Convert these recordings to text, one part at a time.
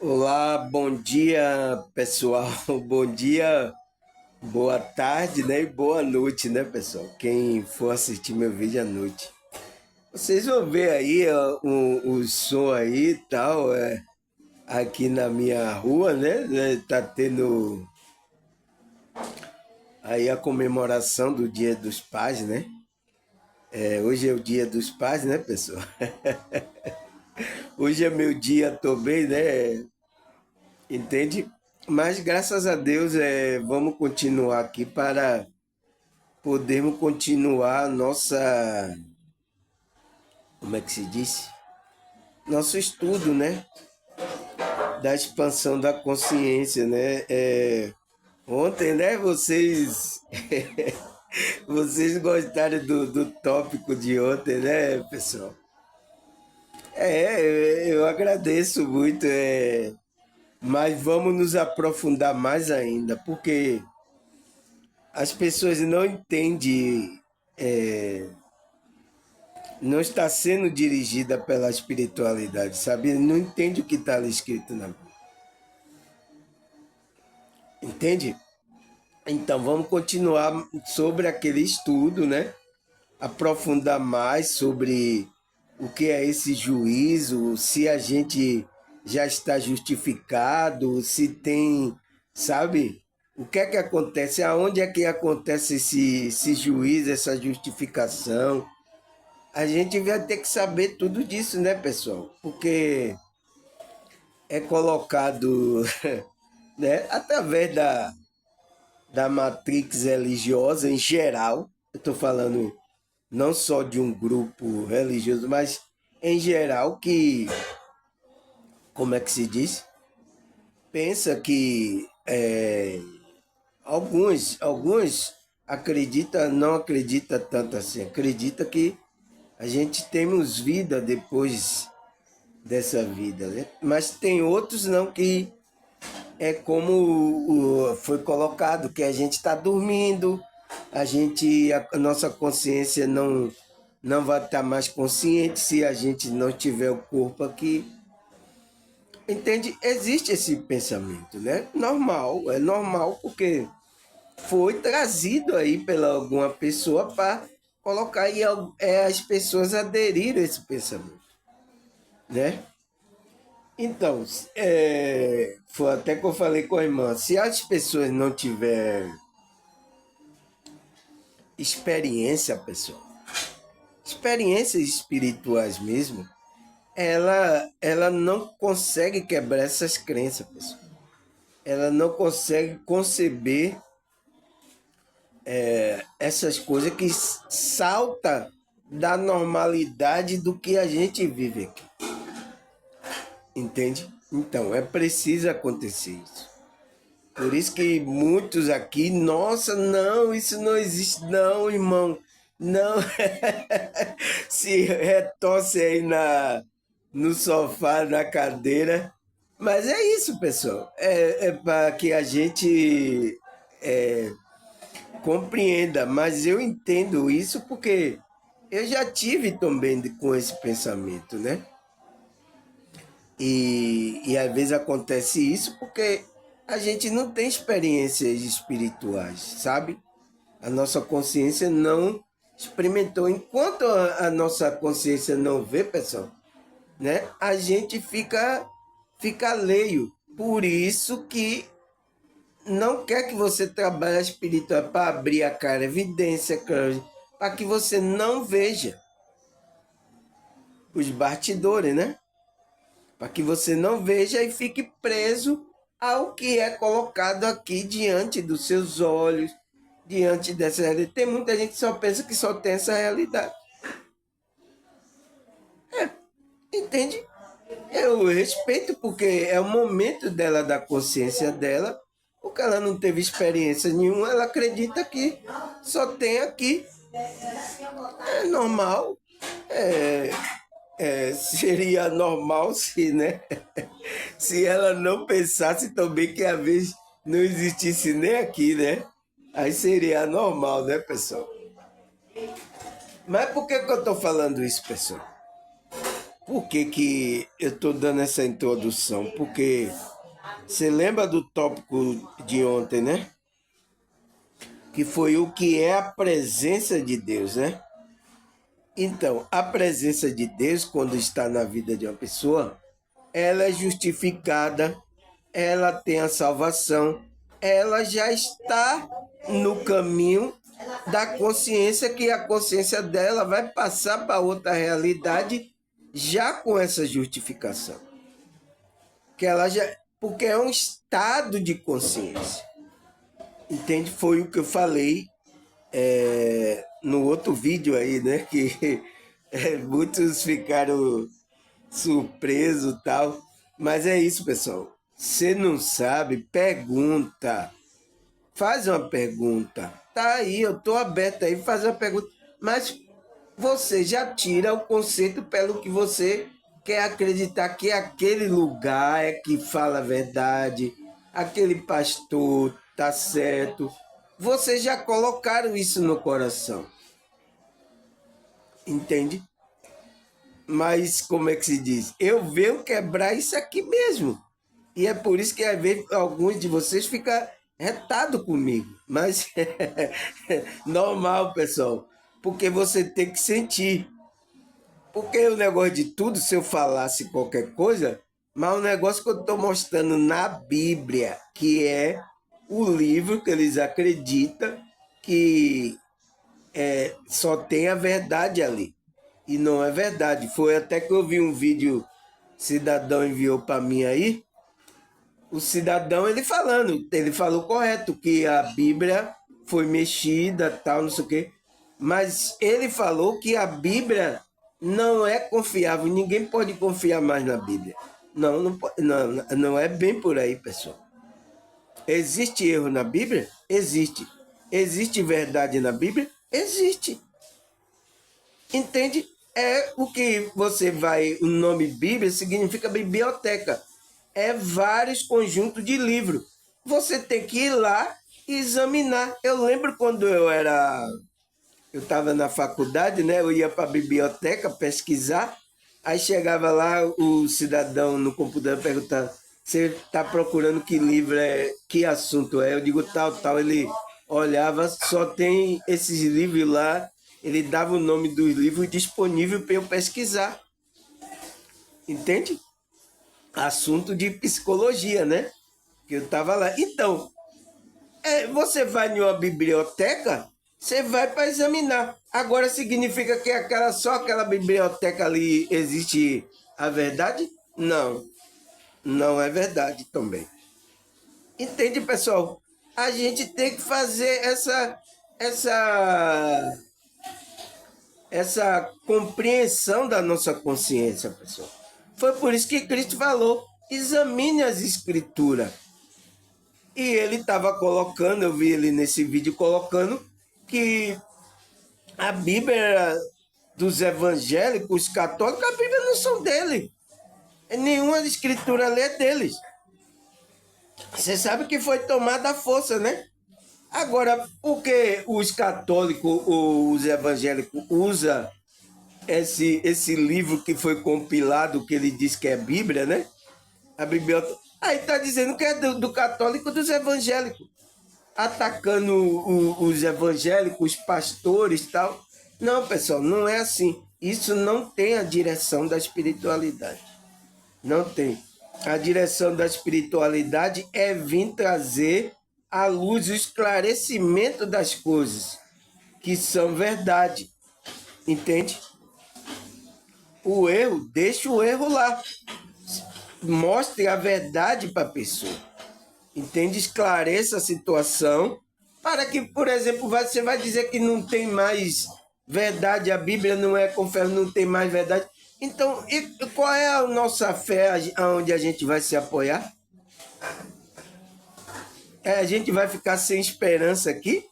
Olá, bom dia, pessoal. Bom dia, boa tarde, né? E boa noite, né, pessoal? Quem for assistir meu vídeo à noite. Vocês vão ver aí ó, o som aí e tal, aqui na minha rua, né? Tá tendo aí a comemoração do Dia dos Pais, né? Hoje é o Dia dos Pais, né, pessoal? Hoje é meu dia também, né? Entende? Mas graças a Deus, vamos continuar aqui para podemos continuar nossa, como é que se diz? Nosso estudo, né? Da expansão da consciência, né? Ontem, né? Vocês gostaram do tópico de ontem, né, pessoal? Eu agradeço muito, mas vamos nos aprofundar mais ainda, porque as pessoas não entendem, não está sendo dirigida pela espiritualidade, sabe? Não entende o que está ali escrito na Bíblia. Entende? Então vamos continuar sobre aquele estudo, né? Aprofundar mais sobre o que é esse juízo, se a gente já está justificado, se tem, sabe? O que é que acontece? Aonde é que acontece esse juízo, essa justificação? A gente vai ter que saber tudo disso, né, pessoal? Porque é colocado, né, através da matrix religiosa em geral. Eu estou falando não só de um grupo religioso, mas em geral que, como é que se diz? Pensa que alguns acredita, não acredita tanto assim, acredita que a gente temos vida depois dessa vida, né? Mas tem outros não que é como foi colocado, que a gente está dormindo, a nossa consciência não vai estar mais consciente se a gente não tiver o corpo aqui. Entende? Existe esse pensamento, né? Normal, é normal porque foi trazido aí pela alguma pessoa para colocar aí as pessoas aderirem a esse pensamento, né? Então, foi até que eu falei com a irmã, se as pessoas não tiverem experiência, pessoal, experiências espirituais mesmo, ela não consegue quebrar essas crenças, pessoal. Ela não consegue conceber essas coisas que salta da normalidade do que a gente vive aqui. Entende? Então, é preciso acontecer isso. Por isso que muitos aqui, nossa, não, isso não existe, não, irmão. Não, se retorce aí no sofá, na cadeira. Mas é isso, pessoal. É para que a gente compreenda. Mas eu entendo isso porque eu já tive também com esse pensamento, né? E às vezes acontece isso porque a gente não tem experiências espirituais, sabe? A nossa consciência não experimentou. Enquanto a nossa consciência não vê, pessoal, né? A gente fica alheio. Por isso que não quer que você trabalhe a espiritual para abrir a cara, evidência, para que você não veja os bastidores, né? Para que você não veja e fique preso ao que é colocado aqui diante dos seus olhos, diante dessa realidade. Tem muita gente que só pensa que só tem essa realidade. Entende? Eu respeito porque é o momento dela, da consciência dela, porque ela não teve experiência nenhuma, ela acredita que só tem aqui. É normal. É, seria normal se, né? Se ela não pensasse também que a vez não existisse nem aqui, né? Aí seria normal, né, pessoal? Mas por que eu tô falando isso, pessoal? Por que que eu estou dando essa introdução? Porque você lembra do tópico de ontem, né? Que foi o que é a presença de Deus, né? Então, a presença de Deus, quando está na vida de uma pessoa, ela é justificada, ela tem a salvação, ela já está no caminho da consciência, que a consciência dela vai passar para outra realidade já com essa justificação. Que ela já, porque é um estado de consciência. Entende? Foi o que eu falei no outro vídeo aí, né? Que muitos ficaram surpresos e tal. Mas é isso, pessoal. Você não sabe, pergunta. Faz uma pergunta. Tá aí, eu tô aberto aí, faz uma pergunta. Mas você já tira o conceito pelo que você quer acreditar que aquele lugar é que fala a verdade, aquele pastor tá certo. Vocês já colocaram isso no coração. Entende? Mas como é que se diz? Eu venho quebrar isso aqui mesmo. E é por isso que às vezes alguns de vocês ficam retados comigo. Mas normal, pessoal. Porque você tem que sentir. Porque o negócio de tudo, se eu falasse qualquer coisa, mas o negócio que eu estou mostrando na Bíblia, que é o livro que eles acreditam que só tem a verdade ali. E não é verdade. Foi até que eu vi um vídeo, cidadão enviou para mim aí, o cidadão ele falou correto, que a Bíblia foi mexida, tal, não sei o quê. Mas ele falou que a Bíblia não é confiável, ninguém pode confiar mais na Bíblia. Não é bem por aí, pessoal. Existe erro na Bíblia? Existe. Existe verdade na Bíblia? Existe. Entende? É o que você vai. O nome Bíblia significa biblioteca. É vários conjuntos de livros. Você tem que ir lá e examinar. Eu lembro quando eu estava na faculdade, né? Eu ia para a biblioteca pesquisar. Aí chegava lá o cidadão no computador perguntando: você está procurando que livro é, que assunto é? Eu digo tal, tal. Ele olhava, só tem esses livros lá. Ele dava o nome dos livros disponível para eu pesquisar. Entende? Assunto de psicologia, né? Que eu estava lá. Então, você vai em uma biblioteca, você vai para examinar. Agora significa que só aquela biblioteca ali existe a verdade? Não, não é verdade também. Entende, pessoal? A gente tem que fazer essa, essa compreensão da nossa consciência, pessoal. Foi por isso que Cristo falou: examine as escrituras. E ele estava colocando, eu vi ele nesse vídeo colocando, que a Bíblia era dos evangélicos católicos, a Bíblia não são dele. Nenhuma escritura ali é deles. Você sabe que foi tomada à força, né? Agora, por que os católicos, os evangélicos, usam esse livro que foi compilado, que ele diz que é Bíblia, né? A biblioteca. Aí está dizendo que é do católico dos evangélicos, atacando os evangélicos, os pastores e tal. Não, pessoal, não é assim. Isso não tem a direção da espiritualidade. Não tem. A direção da espiritualidade é vir trazer à luz o esclarecimento das coisas que são verdade. Entende? O erro, deixa o erro lá. Mostre a verdade para a pessoa. Entende? Esclareça a situação para que, por exemplo, você vai dizer que não tem mais verdade, a Bíblia não é confiável, não tem mais verdade. Então, qual é a nossa fé, aonde a gente vai se apoiar? A gente vai ficar sem esperança aqui?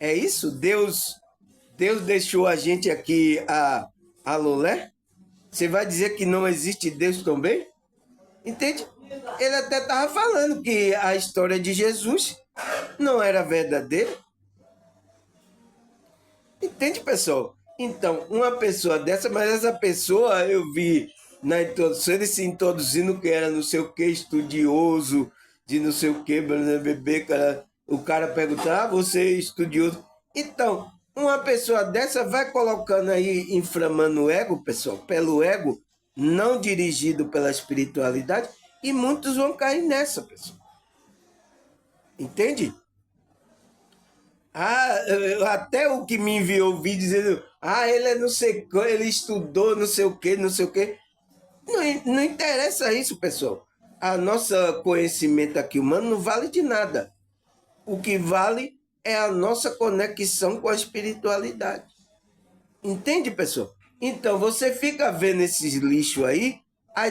É isso? Deus deixou a gente aqui a lolé? Você vai dizer que não existe Deus também? Entende? Ele até estava falando que a história de Jesus não era verdadeira. Entende, pessoal? Então, uma pessoa dessa, mas essa pessoa eu vi na introdução ele se introduzindo que era não sei o que, estudioso, de não sei o que, bebê, cara. O cara perguntava, você é estudioso. Então, uma pessoa dessa vai colocando aí, inflamando o ego, pessoal, pelo ego, não dirigido pela espiritualidade, e muitos vão cair nessa, pessoal. Entende? Ah, até o que me enviou o vídeo dizendo, ele é não sei, ele estudou não sei o que, não sei o que. Não, não interessa isso, pessoal. A nossa conhecimento aqui humano não vale de nada. O que vale é a nossa conexão com a espiritualidade. Entende, pessoal? Então, você fica vendo esses lixos aí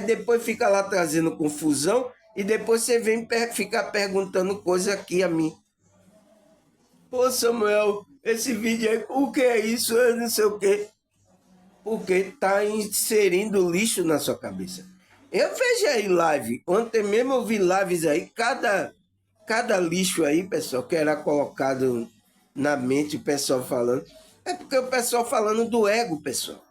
depois fica lá trazendo confusão, e depois você vem ficar perguntando coisa aqui a mim. Pô, Samuel, esse vídeo aí, o que é isso? Eu não sei o quê. Porque está inserindo lixo na sua cabeça. Eu vejo aí live, ontem mesmo eu vi lives aí, cada lixo aí, pessoal, que era colocado na mente, o pessoal falando. É porque o pessoal falando do ego, pessoal.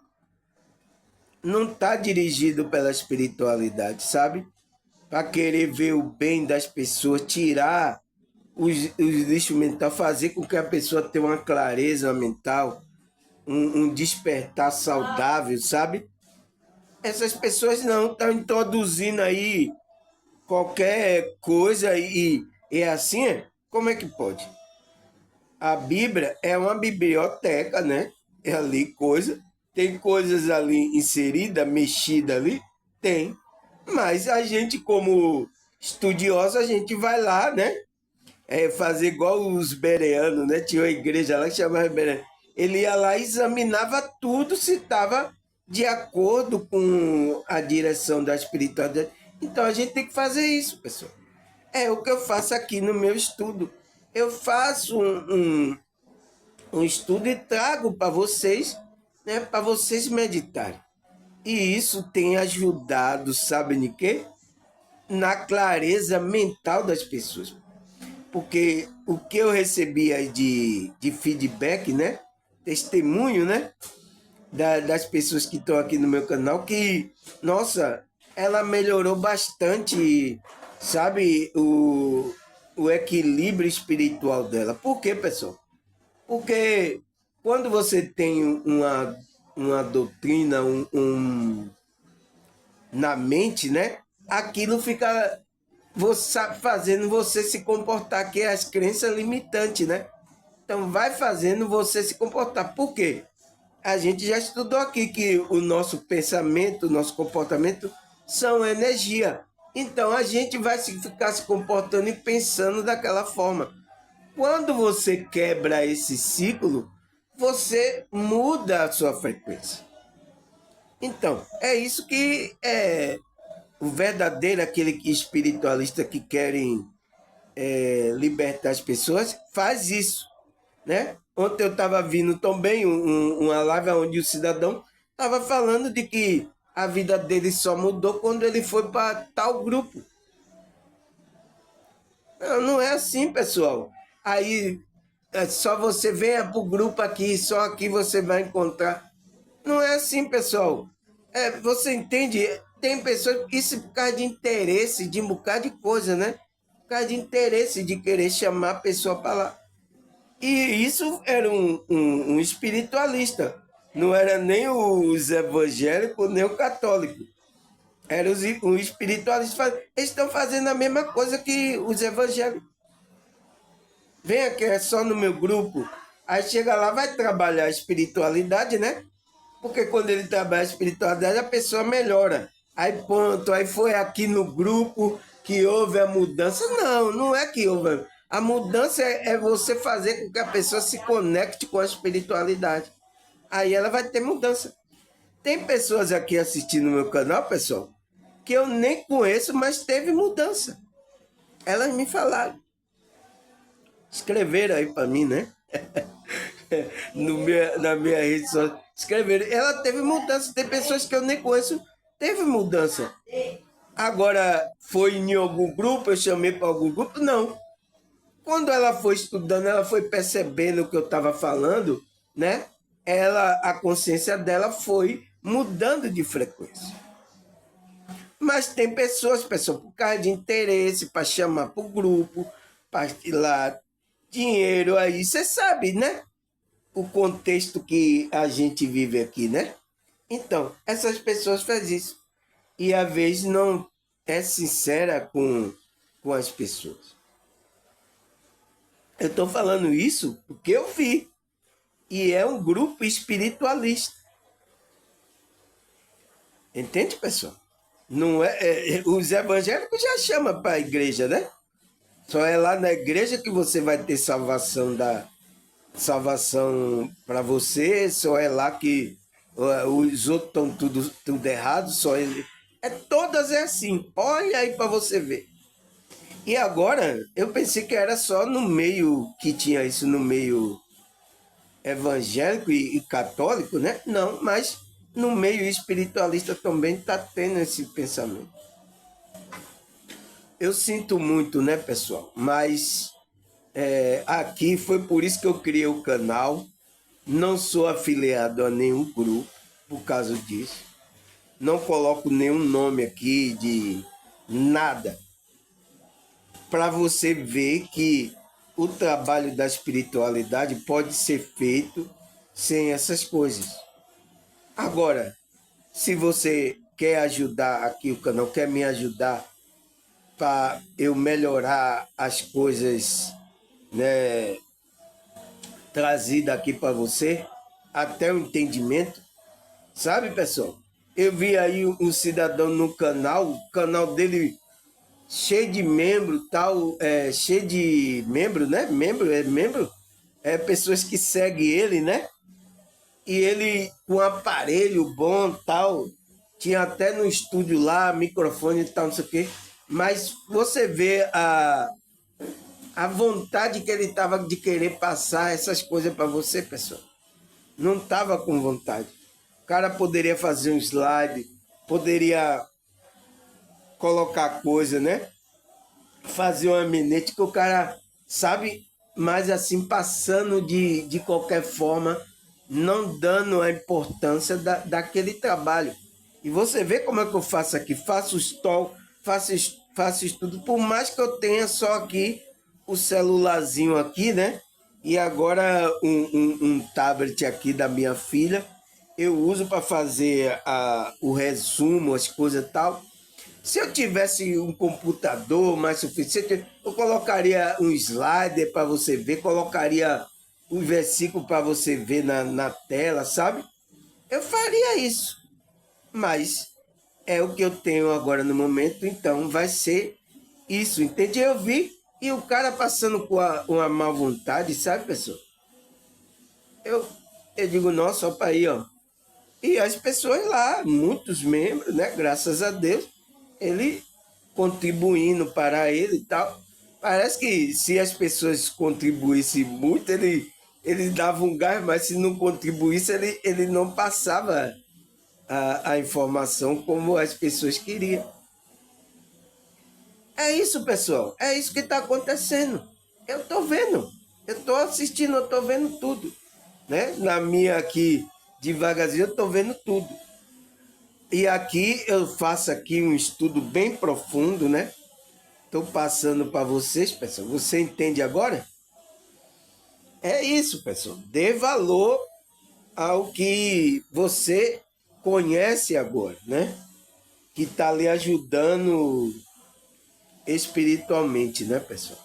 Não está dirigido pela espiritualidade, sabe? Para querer ver o bem das pessoas, tirar os lixos mental, fazer com que a pessoa tenha uma clareza mental, um despertar saudável, sabe? Essas pessoas não estão introduzindo aí qualquer coisa e assim, como é que pode? A Bíblia é uma biblioteca, né? É ali coisa, tem coisas ali inseridas, mexidas ali, tem. Mas a gente, como estudioso, a gente vai lá, né? Fazer igual os bereanos, né? Tinha uma igreja lá que chamava bereano. Ele ia lá e examinava tudo se estava de acordo com a direção da espiritualidade. Então a gente tem que fazer isso, pessoal. É o que eu faço aqui no meu estudo. Eu faço um estudo e trago para vocês, né? Para vocês meditarem. E isso tem ajudado, sabe de quê? Na clareza mental das pessoas. Porque o que eu recebi aí de feedback, né? Testemunho, né? Das pessoas que estão aqui no meu canal, que, nossa, ela melhorou bastante, sabe, o equilíbrio espiritual dela. Por quê, pessoal? Porque quando você tem uma doutrina na mente, né? Aquilo fica fazendo você se comportar, que é as crenças limitantes, né? Então vai fazendo você se comportar. Por quê? A gente já estudou aqui que o nosso pensamento, o nosso comportamento são energia. Então a gente vai ficar se comportando e pensando daquela forma. Quando você quebra esse ciclo, você muda a sua frequência. Então, é isso que é o verdadeiro, aquele espiritualista que querem libertar as pessoas, faz isso, né? Ontem eu estava vindo também uma live onde o cidadão estava falando de que a vida dele só mudou quando ele foi para tal grupo. Não, não é assim, pessoal. Aí só você venha para o grupo aqui, só aqui você vai encontrar. Não é assim, pessoal. Você entende? Tem pessoas, isso por causa de interesse, de um bocado de coisa, né? Por causa de interesse, de querer chamar a pessoa para lá. E isso era um espiritualista. Não era nem os evangélicos, nem o católico. Era os espiritualistas. Eles estão fazendo a mesma coisa que os evangélicos. Vem aqui, é só no meu grupo. Aí chega lá, vai trabalhar a espiritualidade, né? Porque quando ele trabalha a espiritualidade, a pessoa melhora. Aí pronto, aí foi aqui no grupo que houve a mudança. Não, não é que houve. A mudança é você fazer com que a pessoa se conecte com a espiritualidade. Aí ela vai ter mudança. Tem pessoas aqui assistindo o meu canal, pessoal, que eu nem conheço, mas teve mudança. Elas me falaram. Escreveram aí para mim, né? Na minha rede social. Escreveram. Ela teve mudança. Tem pessoas que eu nem conheço, teve mudança. Agora, foi em algum grupo, eu chamei para algum grupo? Não. Quando ela foi estudando, ela foi percebendo o que eu estava falando, né? a consciência dela foi mudando de frequência. Mas tem pessoas, por causa de interesse, para chamar para o grupo, para tirar dinheiro aí, você sabe, né? O contexto que a gente vive aqui, né? Então, essas pessoas fazem isso. E às vezes não é sincera com as pessoas. Eu estou falando isso porque eu vi. E é um grupo espiritualista. Entende, pessoal? Não os evangélicos já chamam para a igreja, né? Só é lá na igreja que você vai ter salvação para você, só é lá que os outros estão tudo errado, só ele. Todas é assim. Olha aí para você ver. E agora, eu pensei que era só no meio que tinha isso no meio evangélico e católico, né? Não, mas no meio espiritualista também está tendo esse pensamento. Eu sinto muito, né, pessoal? Mas aqui foi por isso que eu criei o canal. Não sou afiliado a nenhum grupo por causa disso. Não coloco nenhum nome aqui de nada. Para você ver que o trabalho da espiritualidade pode ser feito sem essas coisas. Agora, se você quer ajudar aqui o canal, quer me ajudar para eu melhorar as coisas, né, trazidas aqui para você, até o entendimento, sabe, pessoal? Eu vi aí um cidadão no canal, o canal dele cheio de membro, tal, cheio de membro, né? Membro, pessoas que seguem ele, né? E ele com um aparelho bom, tal, tinha até no estúdio lá, microfone e tal, não sei o quê. Mas você vê a vontade que ele tava de querer passar essas coisas para você, pessoal. Não tava com vontade. O cara poderia fazer um slide, poderia colocar coisa, né? Fazer uma eminente que o cara sabe, mas assim, passando de qualquer forma, não dando a importância daquele trabalho. E você vê como é que eu faço aqui, faço stall, faço estudo, por mais que eu tenha só aqui o celularzinho aqui, né? E agora um tablet aqui da minha filha, eu uso para fazer o resumo, as coisas e tal. Se eu tivesse um computador mais suficiente, eu colocaria um slider para você ver, colocaria um versículo para você ver na tela, sabe? Eu faria isso. Mas é o que eu tenho agora no momento, então vai ser isso, entende? Eu vi e o cara passando com uma má vontade, sabe, pessoal? Eu digo, nossa, opa aí, ó. E as pessoas lá, muitos membros, né? Graças a Deus, ele contribuindo para ele e tal. Parece que se as pessoas contribuíssem muito, ele dava um gás, mas se não contribuísse, ele não passava a informação como as pessoas queriam. É isso, pessoal. É isso que está acontecendo. Eu estou vendo. Eu estou assistindo, eu estou vendo tudo. Né? Na minha aqui, devagarzinho, eu estou vendo tudo. E aqui eu faço aqui um estudo bem profundo, né? Estou passando para vocês, pessoal. Você entende agora? É isso, pessoal. Dê valor ao que você conhece agora, né? Que está lhe ajudando espiritualmente, né, pessoal?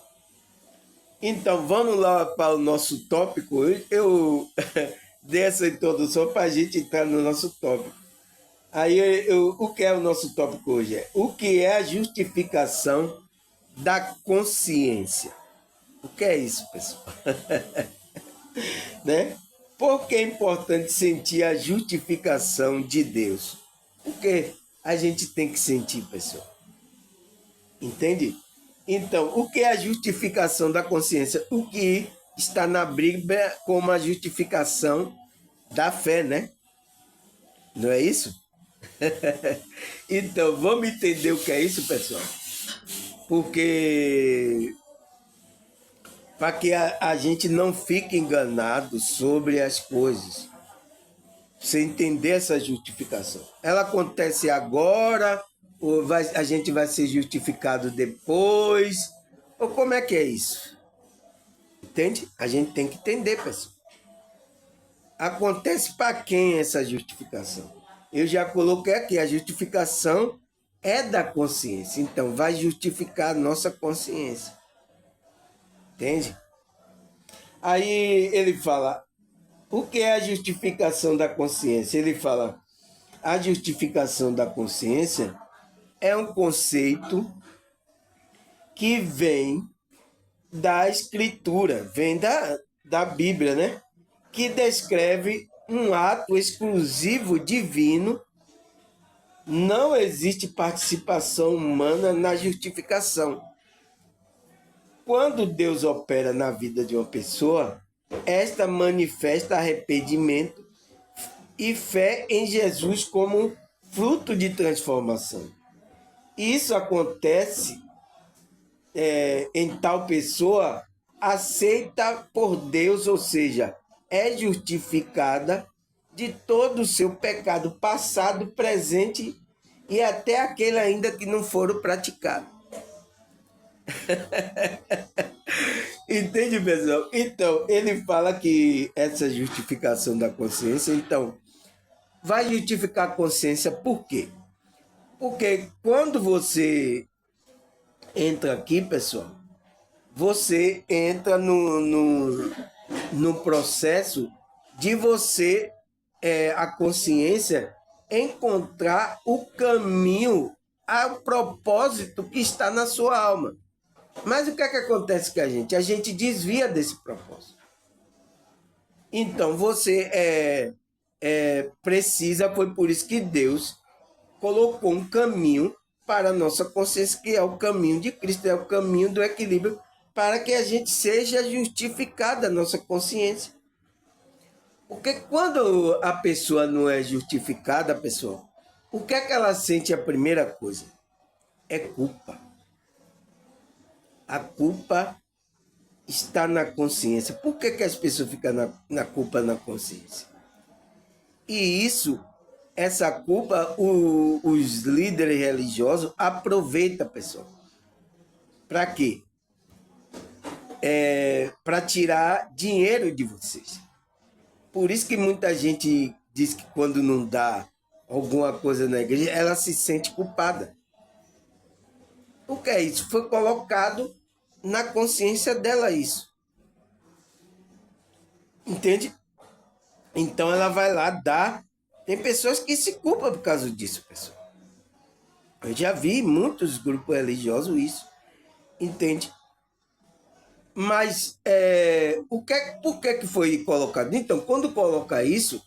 Então, vamos lá para o nosso tópico. Eu dei essa introdução para a gente entrar no nosso tópico. Aí, o que é o nosso tópico hoje? O que é a justificação da consciência? O que é isso, pessoal? Né? Por que é importante sentir a justificação de Deus? Por que a gente tem que sentir, pessoal? Entende? Então, o que é a justificação da consciência? O que está na Bíblia como a justificação da fé, né? Não é isso? Então, vamos entender o que é isso, pessoal? Porque para que a gente não fique enganado sobre as coisas. Você entender essa justificação. Ela acontece agora, ou a gente vai ser justificado depois, ou como é que é isso? Entende? A gente tem que entender, pessoal. Acontece para quem essa justificação? Eu já coloquei aqui, a justificação é da consciência. Então, vai justificar a nossa consciência. Entende? Aí ele fala, o que é a justificação da consciência? Ele fala, a justificação da consciência é um conceito que vem da Escritura, vem da Bíblia, né? Que descreve um ato exclusivo divino. Não existe participação humana na justificação. Quando Deus opera na vida de uma pessoa, esta manifesta arrependimento e fé em Jesus como fruto de transformação. Isso acontece em tal pessoa aceita por Deus, ou seja, é justificada de todo o seu pecado passado, presente e até aquele ainda que não foram praticados. Entende, pessoal? Então, ele fala que essa justificação da consciência, então, vai justificar a consciência por quê? Porque quando você entra aqui, pessoal, você entra no processo de você, a consciência, encontrar o caminho, o propósito que está na sua alma. Mas o que é que acontece com a gente? A gente desvia desse propósito. Então, você precisa, foi por isso que Deus colocou um caminho para a nossa consciência, que é o caminho de Cristo, é o caminho do equilíbrio, para que a gente seja justificada, a nossa consciência. Porque quando a pessoa não é justificada, pessoal, o que é que ela sente? A primeira coisa é culpa. A culpa está na consciência. Por que as pessoas ficam na culpa na consciência? E essa culpa, os líderes religiosos aproveitam, pessoal. Para quê? Para tirar dinheiro de vocês. Por isso que muita gente diz que quando não dá alguma coisa na igreja, ela se sente culpada. O que é isso? Foi colocado na consciência dela isso. Entende? Então ela vai lá dar. Tem pessoas que se culpam por causa disso, pessoal. Eu já vi muitos grupos religiosos isso. Entende? Mas por que foi colocado? Então, quando coloca isso,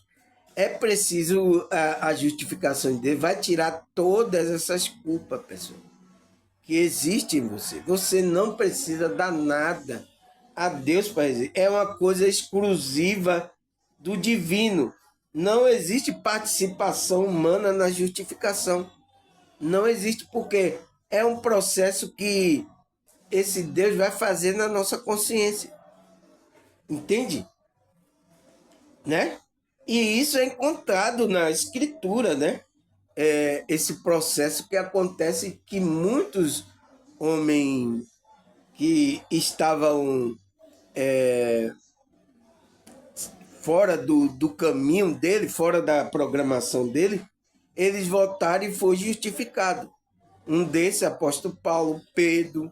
é preciso a justificação de Deus, vai tirar todas essas culpas, pessoal, que existem em você. Você não precisa dar nada a Deus para dizer. É uma coisa exclusiva do divino. Não existe participação humana na justificação. Não existe, porque é um processo que esse Deus vai fazer na nossa consciência. Entende? Né? E isso é encontrado na Escritura, né? Esse processo que acontece, que muitos homens que estavam fora do caminho dele, fora da programação dele, eles voltaram e foi justificado. Um desses, apóstolo Paulo, Pedro,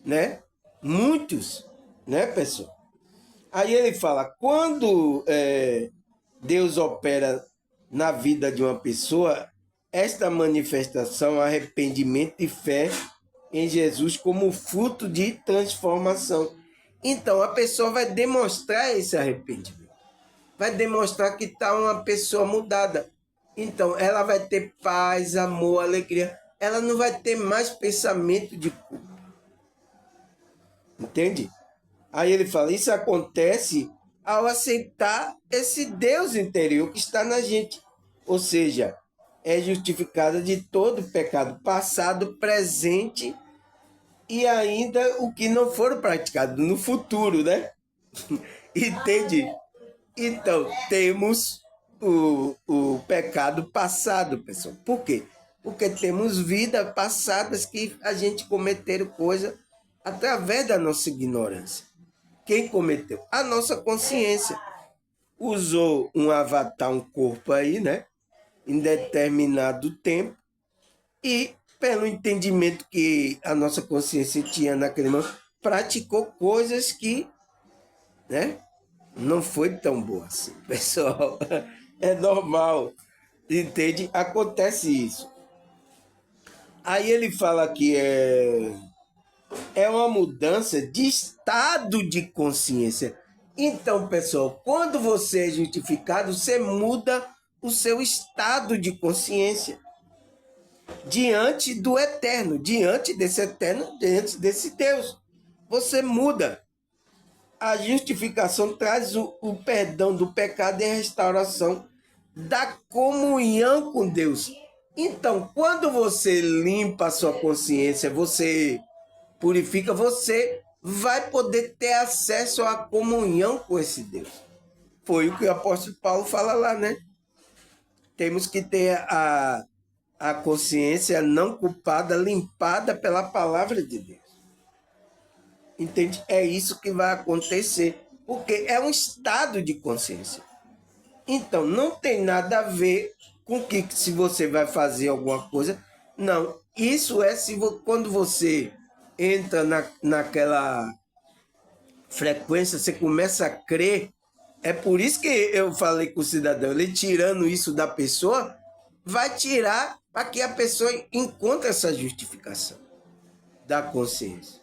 né? Muitos, né, pessoal? Aí ele fala, quando Deus opera na vida de uma pessoa, esta manifestação, arrependimento e fé em Jesus como fruto de transformação. Então, a pessoa vai demonstrar esse arrependimento. Vai demonstrar que está uma pessoa mudada. Então, ela vai ter paz, amor, alegria. Ela não vai ter mais pensamento de culpa. Entende? Aí ele fala, isso acontece ao aceitar esse Deus interior que está na gente. Ou seja, é justificada de todo o pecado passado, presente e ainda o que não for praticado no futuro, né? Entende? Então, temos o pecado passado, pessoal. Por quê? Porque temos vidas passadas que a gente cometeram coisa através da nossa ignorância. Quem cometeu? A nossa consciência. Usou um avatar, um corpo aí, né? Em determinado tempo. E, pelo entendimento que a nossa consciência tinha naquele momento, praticou coisas que, né? Não foi tão boa assim, pessoal. É normal, entende? Acontece isso. Aí ele fala que é uma mudança de estado de consciência. Então, pessoal, quando você é justificado, você muda o seu estado de consciência diante do eterno, diante desse Deus. Você muda. A justificação traz o perdão do pecado e a restauração da comunhão com Deus. Então, quando você limpa a sua consciência, você purifica, você vai poder ter acesso à comunhão com esse Deus. Foi o que o apóstolo Paulo fala lá, né? Temos que ter a consciência não culpada, limpada pela palavra de Deus. Entende? É isso que vai acontecer, porque é um estado de consciência. Então, não tem nada a ver com que se você vai fazer alguma coisa. Não, isso é quando você entra naquela frequência, você começa a crer. É por isso que eu falei com o cidadão, ele tirando isso da pessoa, vai tirar para que a pessoa encontre essa justificação da consciência.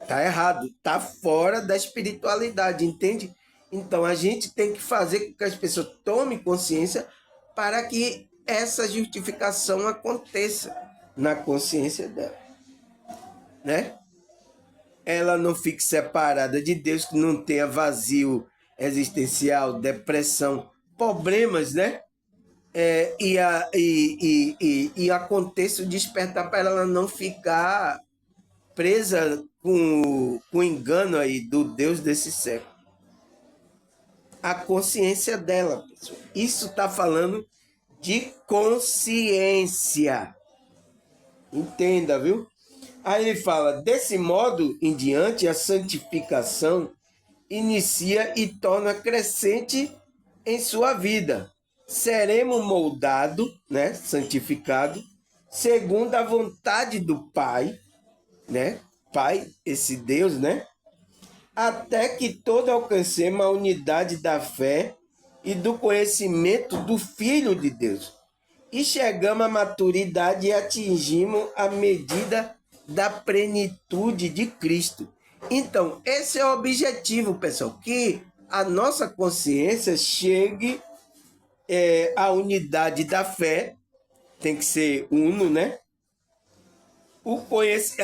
Tá errado, tá fora da espiritualidade, entende? Então a gente tem que fazer com que as pessoas tomem consciência para que essa justificação aconteça na consciência dela, né? Ela não fique separada de Deus, que não tenha vazio existencial, depressão, problemas, né? E aconteça o despertar para ela não ficar presa com o engano aí do Deus desse século. A consciência dela, pessoal. Isso está falando de consciência. Entenda, viu? Aí ele fala, desse modo em diante, a santificação inicia e torna crescente em sua vida. Seremos moldados, né, santificado, segundo a vontade do Pai, né? Pai, esse Deus, né? Até que todos alcancemos a unidade da fé e do conhecimento do Filho de Deus. E chegamos à maturidade e atingimos a medida da plenitude de Cristo. Então, esse é o objetivo, pessoal, que a nossa consciência chegue à unidade da fé, tem que ser uno, né?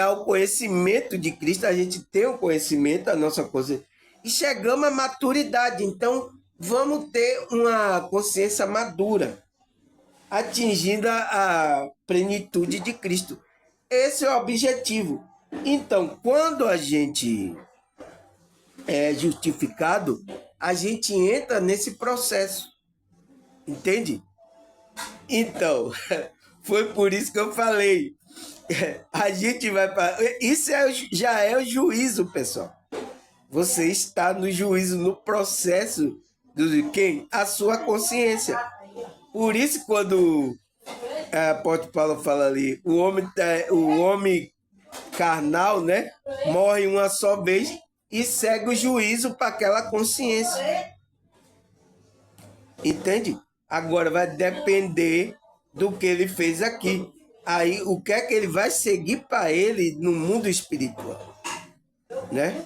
Ao conhecimento de Cristo, a gente tem o conhecimento, a nossa consciência, e chegamos à maturidade. Então, vamos ter uma consciência madura, atingindo a plenitude de Cristo. Esse é o objetivo. Então, quando a gente é justificado, a gente entra nesse processo. Entende? Então, foi por isso que eu falei. A gente vai para. Isso já é o juízo, pessoal. Você está no juízo, no processo de quem? A sua consciência. Por isso, quando a apóstolo Paulo fala ali, o homem carnal, né, morre uma só vez e segue o juízo para aquela consciência. Entende? Agora vai depender do que ele fez aqui. Aí, o que é que ele vai seguir para ele no mundo espiritual, né?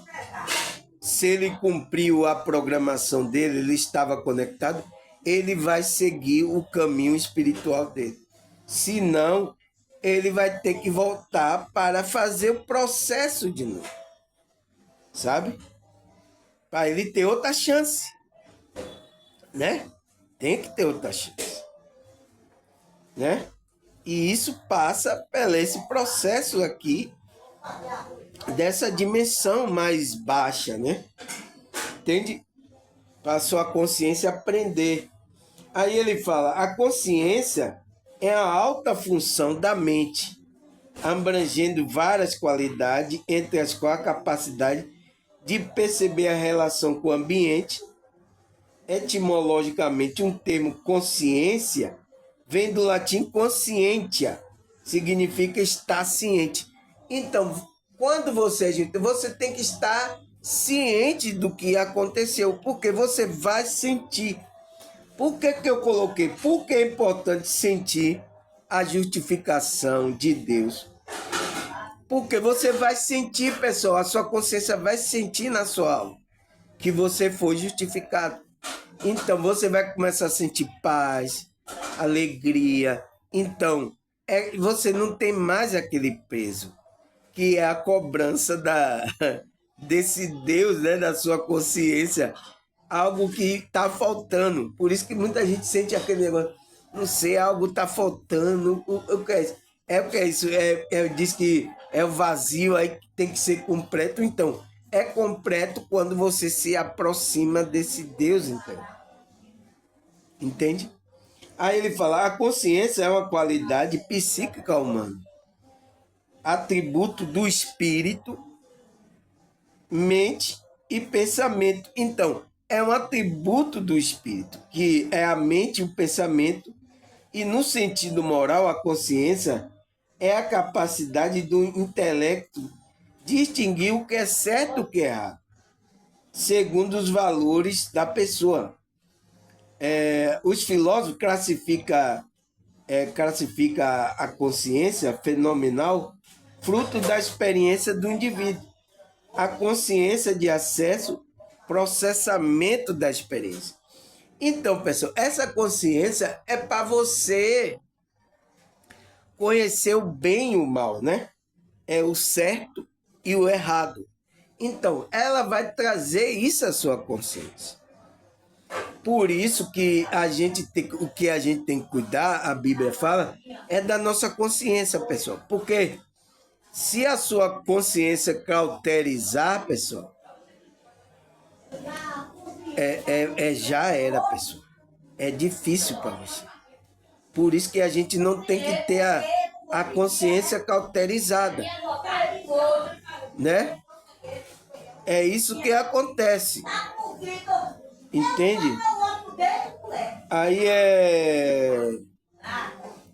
Se ele cumpriu a programação dele, ele estava conectado, ele vai seguir o caminho espiritual dele. Se não, ele vai ter que voltar para fazer o processo de novo, sabe? Para ele ter outra chance, né? Tem que ter outra chance, né? E isso passa por esse processo aqui, dessa dimensão mais baixa, né? Entende? Para a sua consciência aprender. Aí ele fala, a consciência é a alta função da mente, abrangendo várias qualidades, entre as quais a capacidade de perceber a relação com o ambiente. Etimologicamente, um termo consciência vem do latim conscientia, significa estar ciente. Então, quando você tem que estar ciente do que aconteceu, porque você vai sentir. Por que eu coloquei? Porque é importante sentir a justificação de Deus. Porque você vai sentir, pessoal, a sua consciência vai sentir na sua alma que você foi justificado. Então você vai começar a sentir paz, alegria. Então, você não tem mais aquele peso, que é a cobrança desse Deus, né, da sua consciência, algo que está faltando. Por isso que muita gente sente aquele negócio, não sei, algo está faltando. O que é isso? O que é isso? Diz que é o vazio, aí tem que ser completo. Então, é completo quando você se aproxima desse Deus, então. Entende? Aí ele fala, a consciência é uma qualidade psíquica humana, atributo do espírito, mente e pensamento. Então, é um atributo do espírito, que é a mente e o pensamento, e no sentido moral, a consciência é a capacidade do intelecto distinguir o que é certo e o que é errado, segundo os valores da pessoa. Os filósofos classifica a consciência fenomenal fruto da experiência do indivíduo. A consciência de acesso, processamento da experiência. Então, pessoal, essa consciência é para você conhecer o bem e o mal, né? É o certo e o errado. Então, ela vai trazer isso à sua consciência. Por isso que o que a gente tem que cuidar, a Bíblia fala, é da nossa consciência, pessoal. Porque se a sua consciência cauterizar, pessoal, já era, pessoal. É difícil para você. Por isso que a gente não tem que ter a consciência cauterizada, né? É isso que acontece. Entende? Aí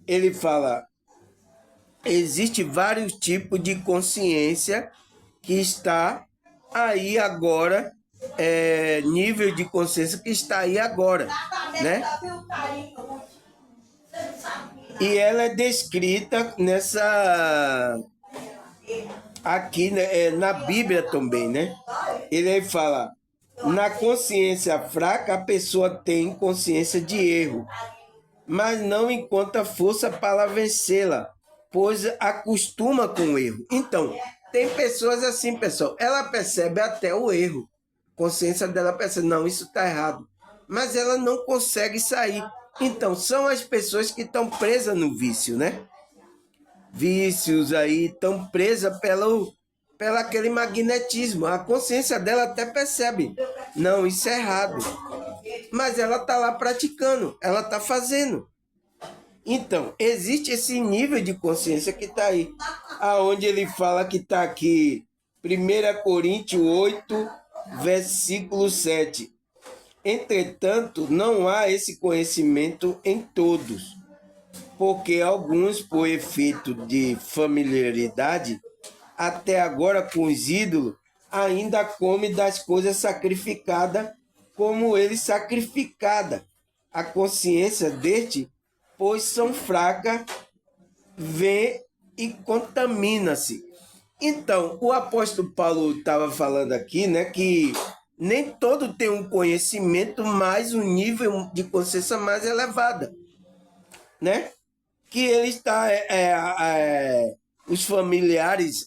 ele fala, existe vários tipos de consciência que está aí agora, nível de consciência que está aí agora, né? E ela é descrita aqui, né, na Bíblia também, né? Ele fala, na consciência fraca, a pessoa tem consciência de erro, mas não encontra força para vencê-la, pois acostuma com o erro. Então, tem pessoas assim, pessoal, ela percebe até o erro. A consciência dela percebe, não, isso está errado. Mas ela não consegue sair. Então, são as pessoas que estão presas no vício, né? Vícios aí, estão presas pelo aquele magnetismo. A consciência dela até percebe, não, isso é errado. Mas ela está lá praticando, ela está fazendo. Então, existe esse nível de consciência que está aí. Aonde ele fala que está aqui, 1 Coríntios 8, versículo 7. Entretanto, não há esse conhecimento em todos, porque alguns, por efeito de familiaridade, até agora com os ídolos, ainda comem das coisas sacrificadas como ele sacrificada. A consciência deste, pois são fracas, vem e contamina-se. Então, o apóstolo Paulo estava falando aqui, né, que nem todo tem um conhecimento, mas um nível de consciência mais elevada, né? Que ele está, os familiares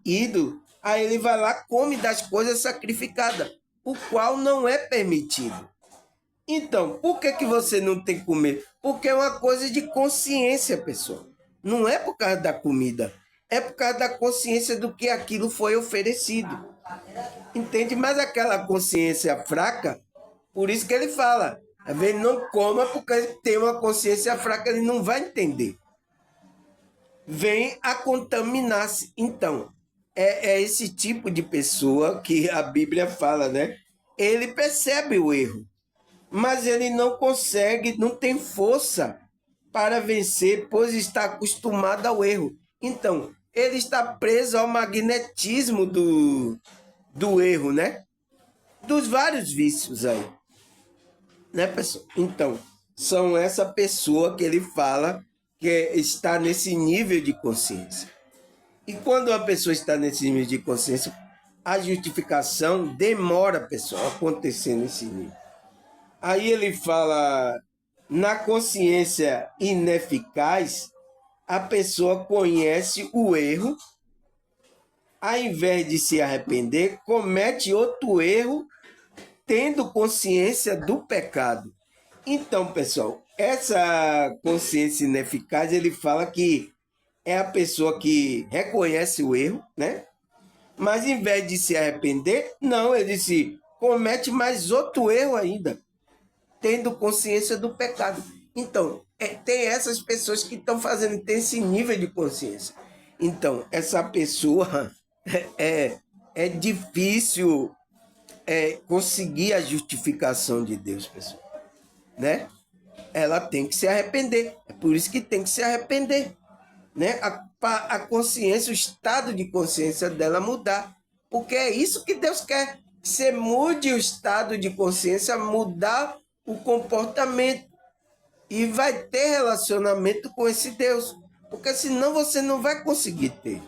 indo, aí ele vai lá, come das coisas sacrificadas, o qual não é permitido. Então, por que você não tem que comer? Porque é uma coisa de consciência, pessoal. Não é por causa da comida, é por causa da consciência do que aquilo foi oferecido. Entende? Mas aquela consciência fraca, por isso que ele fala, Às vezes não coma porque ele tem uma consciência fraca, ele não vai entender. Vem a contaminar-se. Então, é esse tipo de pessoa que a Bíblia fala, né? Ele percebe o erro, mas ele não consegue, não tem força para vencer, pois está acostumado ao erro. Então, ele está preso ao magnetismo do erro, né? Dos vários vícios aí, né, pessoal? Então, são essa pessoa que ele fala que está nesse nível de consciência. E quando a pessoa está nesse nível de consciência, a justificação demora, pessoal, a acontecer nesse nível. Aí ele fala, na consciência ineficaz, a pessoa conhece o erro, ao invés de se arrepender, comete outro erro, tendo consciência do pecado. Então, pessoal, essa consciência ineficaz, ele fala que é a pessoa que reconhece o erro, né? Mas em vez de se arrepender, não, ele se comete mais outro erro ainda, tendo consciência do pecado. Então, tem essas pessoas que estão fazendo, tem esse nível de consciência. Então, essa pessoa é difícil conseguir a justificação de Deus, pessoal, né? Ela tem que se arrepender. É por isso que tem que se arrepender, né? A consciência, o estado de consciência dela mudar. Porque é isso que Deus quer. Que você mude o estado de consciência, mudar o comportamento. E vai ter relacionamento com esse Deus. Porque senão você não vai conseguir ter.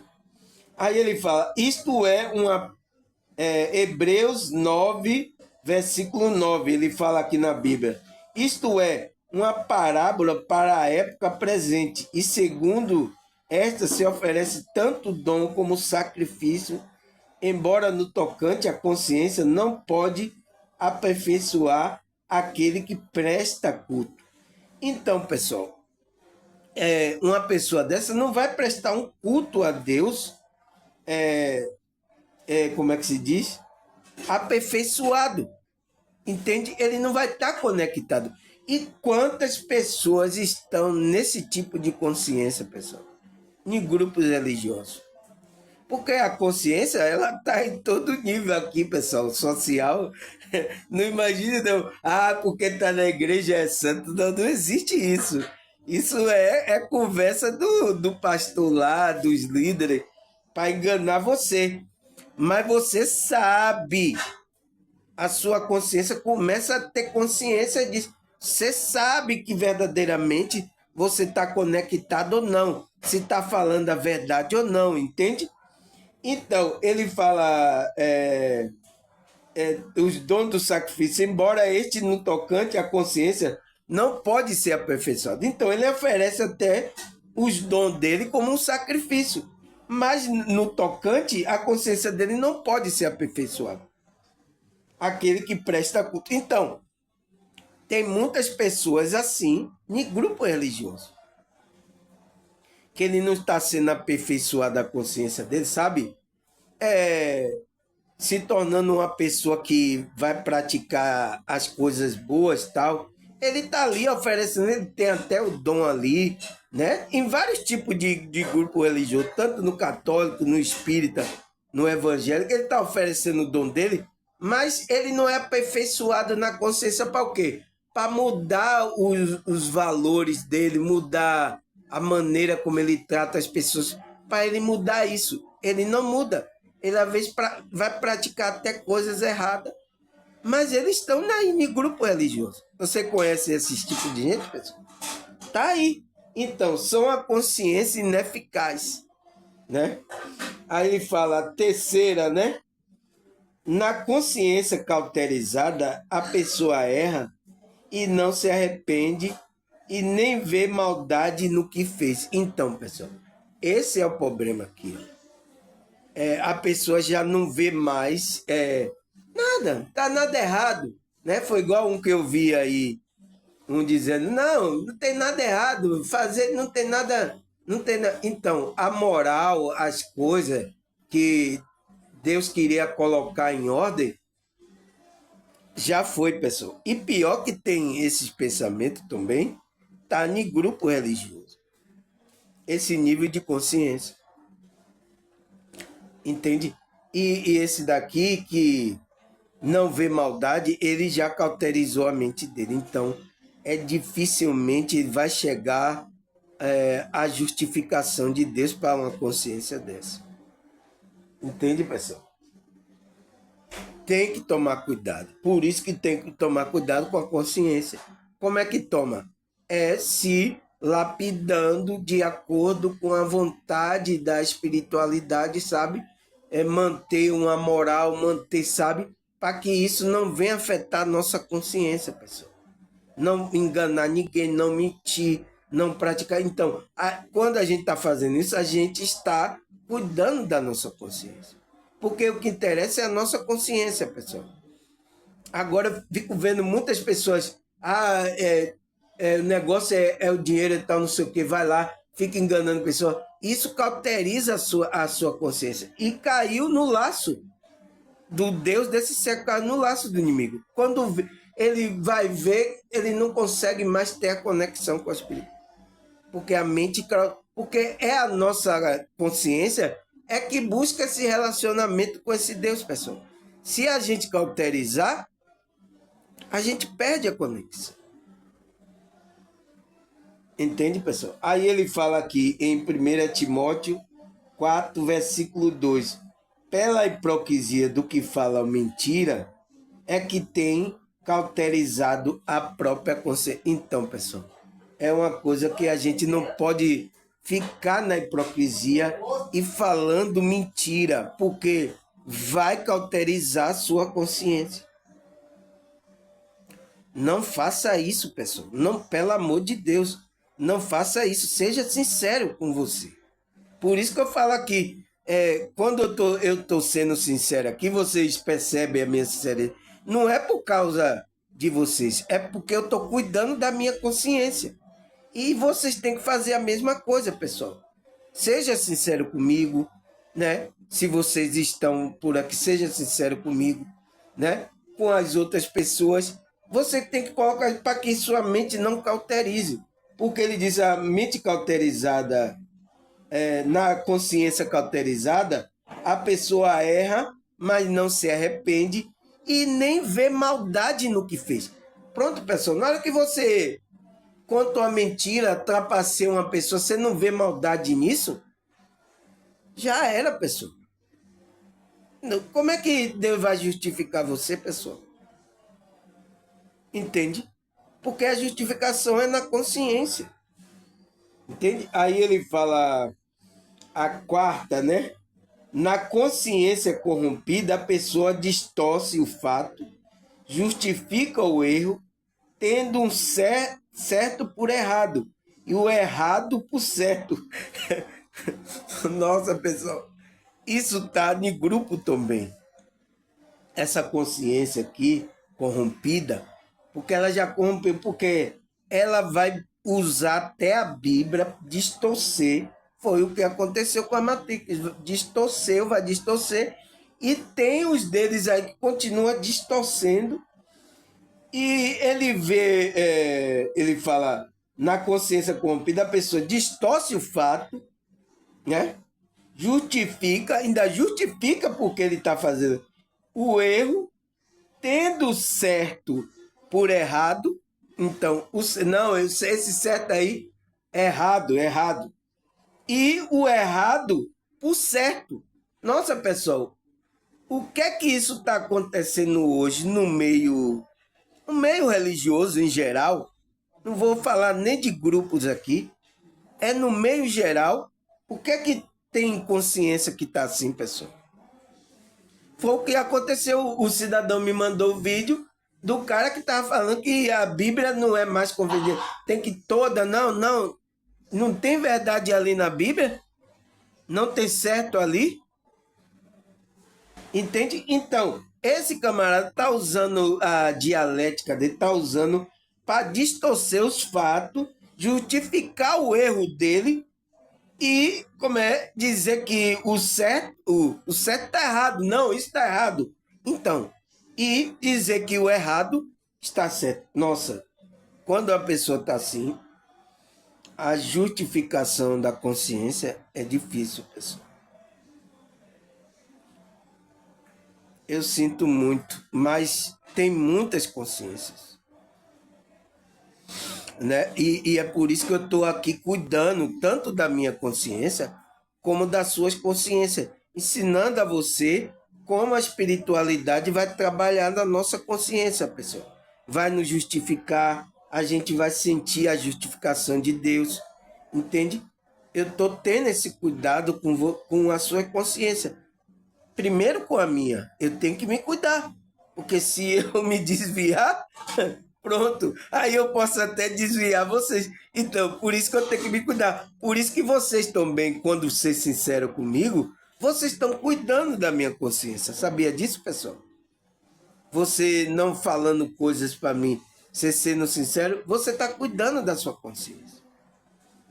Aí ele fala, isto é Hebreus 9, versículo 9, ele fala aqui na Bíblia. Isto é uma parábola para a época presente, e segundo esta se oferece tanto dom como sacrifício, embora no tocante à consciência não pode aperfeiçoar aquele que presta culto. Então, pessoal, uma pessoa dessa não vai prestar um culto a Deus, como é que se diz? Aperfeiçoado. Entende? Ele não vai estar conectado. E quantas pessoas estão nesse tipo de consciência, pessoal? Em grupos religiosos. Porque a consciência, ela está em todo nível aqui, pessoal, social. Não imagina, não. Ah, porque está na igreja é santo. Não, não existe isso. Isso é conversa do pastor lá, dos líderes, para enganar você. Mas você sabe, a sua consciência começa a ter consciência disso. Você sabe que verdadeiramente você está conectado ou não, se está falando a verdade ou não, entende? Então, ele fala os dons do sacrifício, embora este no tocante à consciência não pode ser aperfeiçoado. Então, ele oferece até os dons dele como um sacrifício, mas no tocante, a consciência dele não pode ser aperfeiçoada. Aquele que presta culto. Então, tem muitas pessoas assim em grupo religioso, que ele não está sendo aperfeiçoado a consciência dele, sabe? Se tornando uma pessoa que vai praticar as coisas boas tal. Ele está ali oferecendo, ele tem até o dom ali, né? Em vários tipos de grupo religioso, tanto no católico, no espírita, no evangélico, ele está oferecendo o dom dele, mas ele não é aperfeiçoado na consciência para o quê? Para mudar os valores dele, mudar a maneira como ele trata as pessoas, para ele mudar isso. Ele não muda. Ele às vezes vai praticar até coisas erradas, mas eles estão aí no grupo religioso. Você conhece esses tipos de gente, pessoal? Tá aí. Então, são a consciência ineficaz, né? Aí ele fala a terceira, né? Na consciência cauterizada, a pessoa erra e não se arrepende e nem vê maldade no que fez. Então, pessoal, esse é o problema aqui. A pessoa já não vê mais nada, tá nada errado, né? Foi igual um que eu vi aí, um dizendo, não tem nada errado, fazer não tem nada, não tem nada. Então, a moral, as coisas que Deus queria colocar em ordem, Já foi, pessoal. E pior que tem esses pensamentos também, tá em grupo religioso. Esse nível de consciência. Entende? E esse daqui que não vê maldade, ele já cauterizou a mente dele. Então, dificilmente ele vai chegar à justificação de Deus para uma consciência dessa. Entende, pessoal? Tem que tomar cuidado. Por isso que tem que tomar cuidado com a consciência. Como é que toma? É se lapidando de acordo com a vontade da espiritualidade, sabe? É manter uma moral, manter, sabe? Para que isso não venha afetar nossa consciência, pessoal. Não enganar ninguém, não mentir, não praticar. Então, quando a gente está fazendo isso, a gente está cuidando da nossa consciência. Porque o que interessa é a nossa consciência, pessoal. Agora, eu fico vendo muitas pessoas, o negócio é o dinheiro e tal, não sei o que, vai lá, fica enganando a pessoa. Isso cauteriza a sua consciência. E caiu no laço do Deus desse século, caiu no laço do inimigo. Quando ele vai ver, ele não consegue mais ter a conexão com o Espírito. Porque a mente, porque é a nossa consciência é que busca esse relacionamento com esse Deus, pessoal. Se a gente cauterizar, a gente perde a conexão. Entende, pessoal? Aí ele fala aqui em 1 Timóteo 4, versículo 2. Pela hipocrisia do que fala mentira, é que tem cauterizado a própria consciência. Então, pessoal, é uma coisa que a gente não pode ficar na hipocrisia e falando mentira, porque vai cauterizar a sua consciência. Não faça isso, pessoal. Não, pelo amor de Deus, não faça isso. Seja sincero com você. Por isso que eu falo aqui, quando eu tô sendo sincero aqui, vocês percebem a minha sinceridade. Não é por causa de vocês, é porque eu tô cuidando da minha consciência. E vocês têm que fazer a mesma coisa, pessoal. Seja sincero comigo, né? Se vocês estão por aqui, seja sincero comigo, né? Com as outras pessoas. Você tem que colocar para que sua mente não cauterize. Porque ele diz a mente cauterizada, na consciência cauterizada, a pessoa erra, mas não se arrepende e nem vê maldade no que fez. Pronto, pessoal. Na hora que você conta uma mentira, trapaceia uma pessoa, você não vê maldade nisso? Já era, pessoal. Como é que Deus vai justificar você, pessoal? Entende? Porque a justificação é na consciência. Entende? Aí ele fala a quarta, né? Na consciência corrompida, a pessoa distorce o fato, justifica o erro, tendo um certo por errado e o errado por certo. Nossa, pessoal, isso tá em grupo também. Essa consciência aqui corrompida, porque ela já corrompeu, porque ela vai usar até a Bíblia, distorcer. Foi o que aconteceu com a Matrix. Distorceu, vai distorcer. E tem os deles aí que continua distorcendo. E ele vê, ele fala, na consciência corrompida, a pessoa distorce o fato, né? Justifica, ainda justifica porque ele está fazendo o erro, tendo certo por errado. Então, não, esse certo aí, errado, errado. E o errado por certo. Nossa, pessoal, o que é que isso está acontecendo hoje no meio religioso em geral? Não vou falar nem de grupos aqui. É no meio geral. O que é que tem consciência que está assim, pessoal? Foi o que aconteceu. O cidadão me mandou o vídeo do cara que estava falando que a Bíblia não é mais conveniente. Tem que toda. Não tem verdade ali na Bíblia? Não tem certo ali? Entende? Então, esse camarada está usando a dialética dele, está usando para distorcer os fatos, justificar o erro dele e, dizer que o certo está errado. Não, isso está errado. Então, e dizer que o errado está certo. Nossa, quando a pessoa está assim, a justificação da consciência é difícil, pessoal. Eu sinto muito, mas tem muitas consciências, né? E é por isso que eu estou aqui cuidando tanto da minha consciência como das suas consciências, ensinando a você como a espiritualidade vai trabalhar na nossa consciência, pessoal. Vai nos justificar, a gente vai sentir a justificação de Deus, entende? Eu estou tendo esse cuidado com a sua consciência. Primeiro com a minha, eu tenho que me cuidar. Porque se eu me desviar, pronto, aí eu posso até desviar vocês. Então, por isso que eu tenho que me cuidar. Por isso que vocês também, quando ser sincero comigo, vocês estão cuidando da minha consciência. Sabia disso, pessoal? Você não falando coisas para mim, você sendo sincero, você está cuidando da sua consciência,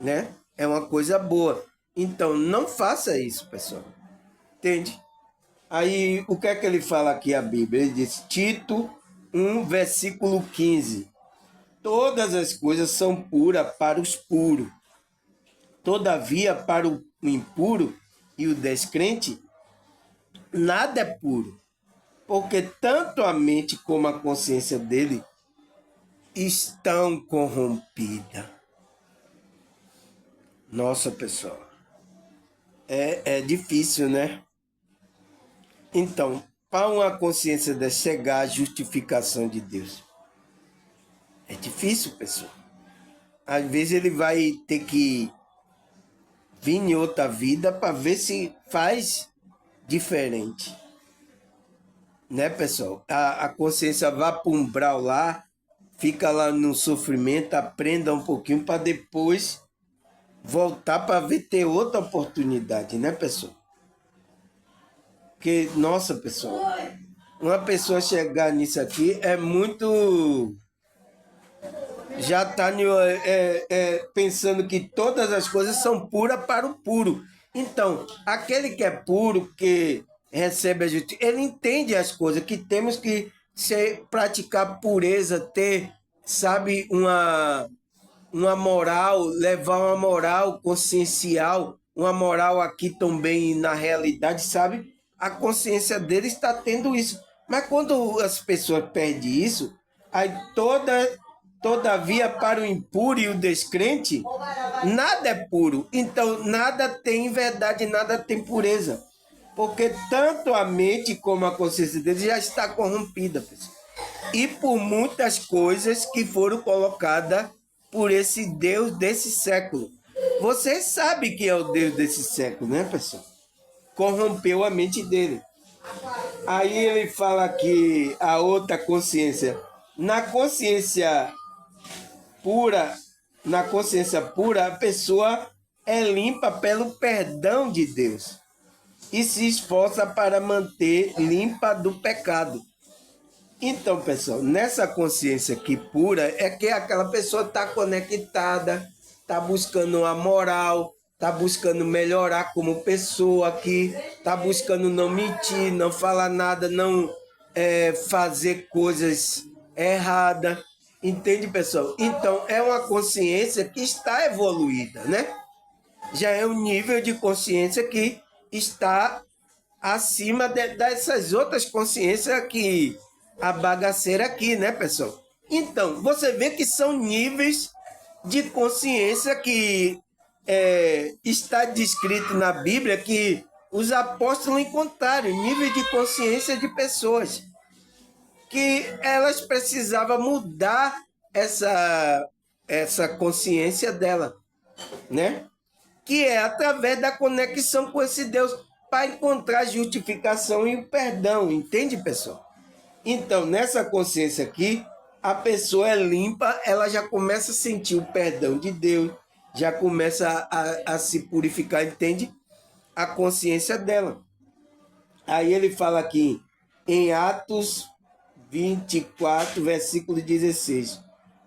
né? É uma coisa boa. Então, não faça isso, pessoal. Entende? Aí, o que é que ele fala aqui a Bíblia? Ele diz, Tito 1, versículo 15. Todas as coisas são puras para os puros. Todavia, para o impuro e o descrente, nada é puro. Porque tanto a mente como a consciência dele estão corrompidas. Nossa, pessoal, é difícil, né? Então, para uma consciência de chegar à justificação de Deus, é difícil, pessoal. Às vezes ele vai ter que vir em outra vida para ver se faz diferente. Né, pessoal? A consciência vá para um umbral lá, fica lá no sofrimento, aprenda um pouquinho para depois voltar para ver ter outra oportunidade, né, pessoal? Porque, nossa, pessoal, uma pessoa chegar nisso aqui é muito. Já está pensando que todas as coisas são puras para o puro. Então, aquele que é puro, que recebe a justiça, ele entende as coisas, que temos que praticar pureza, ter, sabe, uma moral, levar uma moral consciencial, uma moral aqui também na realidade, sabe? A consciência dele está tendo isso. Mas quando as pessoas perdem isso, aí todavia para o impuro e o descrente, nada é puro. Então, nada tem verdade, nada tem pureza. Porque tanto a mente como a consciência dele já está corrompida, pessoal. E por muitas coisas que foram colocadas por esse Deus desse século. Você sabe que é o Deus desse século, né, pessoal? Corrompeu a mente dele. Aí ele fala que a outra consciência, na consciência pura, a pessoa é limpa pelo perdão de Deus e se esforça para manter limpa do pecado. Então, pessoal, nessa consciência aqui pura é que aquela pessoa está conectada, está buscando a moral, está buscando melhorar como pessoa aqui, está buscando não mentir, não falar nada, não fazer coisas erradas. Entende, pessoal? Então, é uma consciência que está evoluída, né? Já é um nível de consciência que está acima dessas outras consciências que a bagaceira aqui, né, pessoal? Então, você vê que são níveis de consciência que está descrito na Bíblia que os apóstolos encontraram, nível de consciência de pessoas que elas precisavam mudar essa consciência dela, né? Que é através da conexão com esse Deus para encontrar a justificação e o perdão, entende, pessoal? Então, nessa consciência aqui, a pessoa é limpa, ela já começa a sentir o perdão de Deus, já começa a se purificar, entende? A consciência dela. Aí ele fala aqui, em Atos 24, versículo 16.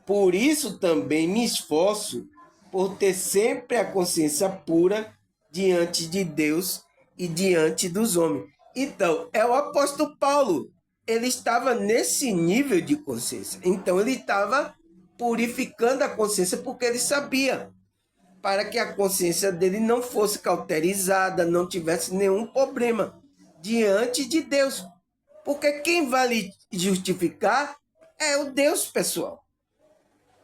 Por isso também me esforço por ter sempre a consciência pura diante de Deus e diante dos homens. Então, é o apóstolo Paulo ele estava nesse nível de consciência. Então, ele estava purificando a consciência porque ele sabia, para que a consciência dele não fosse cauterizada, não tivesse nenhum problema diante de Deus. Porque quem vai lhe justificar é o Deus, pessoal.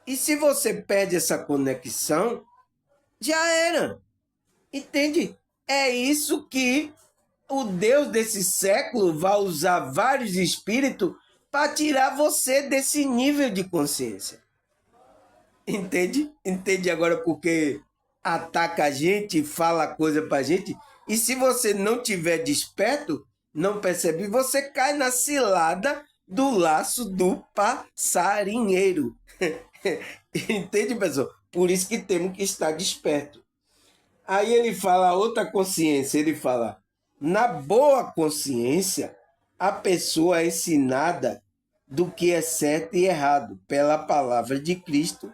E se você perde essa conexão, já era. Entende? É isso que o Deus desse século vai usar vários espíritos para tirar você desse nível de consciência. Entende? Entende agora porque ataca a gente, fala coisa pra gente. E se você não tiver desperto, não percebe, você cai na cilada do laço do passarinheiro. Entende, pessoal? Por isso que temos que estar desperto. Aí ele fala outra consciência, ele fala, na boa consciência, a pessoa é ensinada do que é certo e errado pela palavra de Cristo,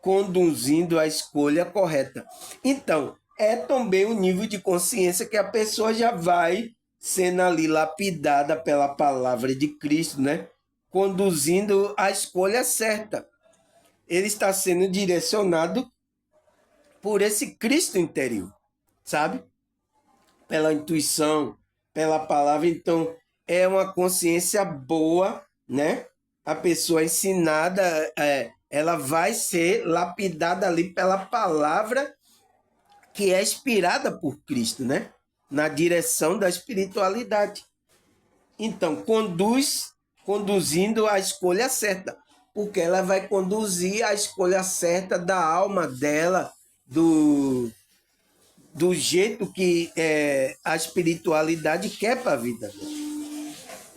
conduzindo a escolha correta. Então, é também o nível de consciência que a pessoa já vai sendo ali lapidada pela palavra de Cristo, né? Conduzindo a escolha certa. Ele está sendo direcionado por esse Cristo interior, sabe? Pela intuição, pela palavra. Então, é uma consciência boa, né? A pessoa ensinada, ela vai ser lapidada ali pela palavra que é inspirada por Cristo, né? Na direção da espiritualidade. Então, conduzindo a escolha certa, porque ela vai conduzir a escolha certa da alma dela, do jeito que a espiritualidade quer para a vida dela.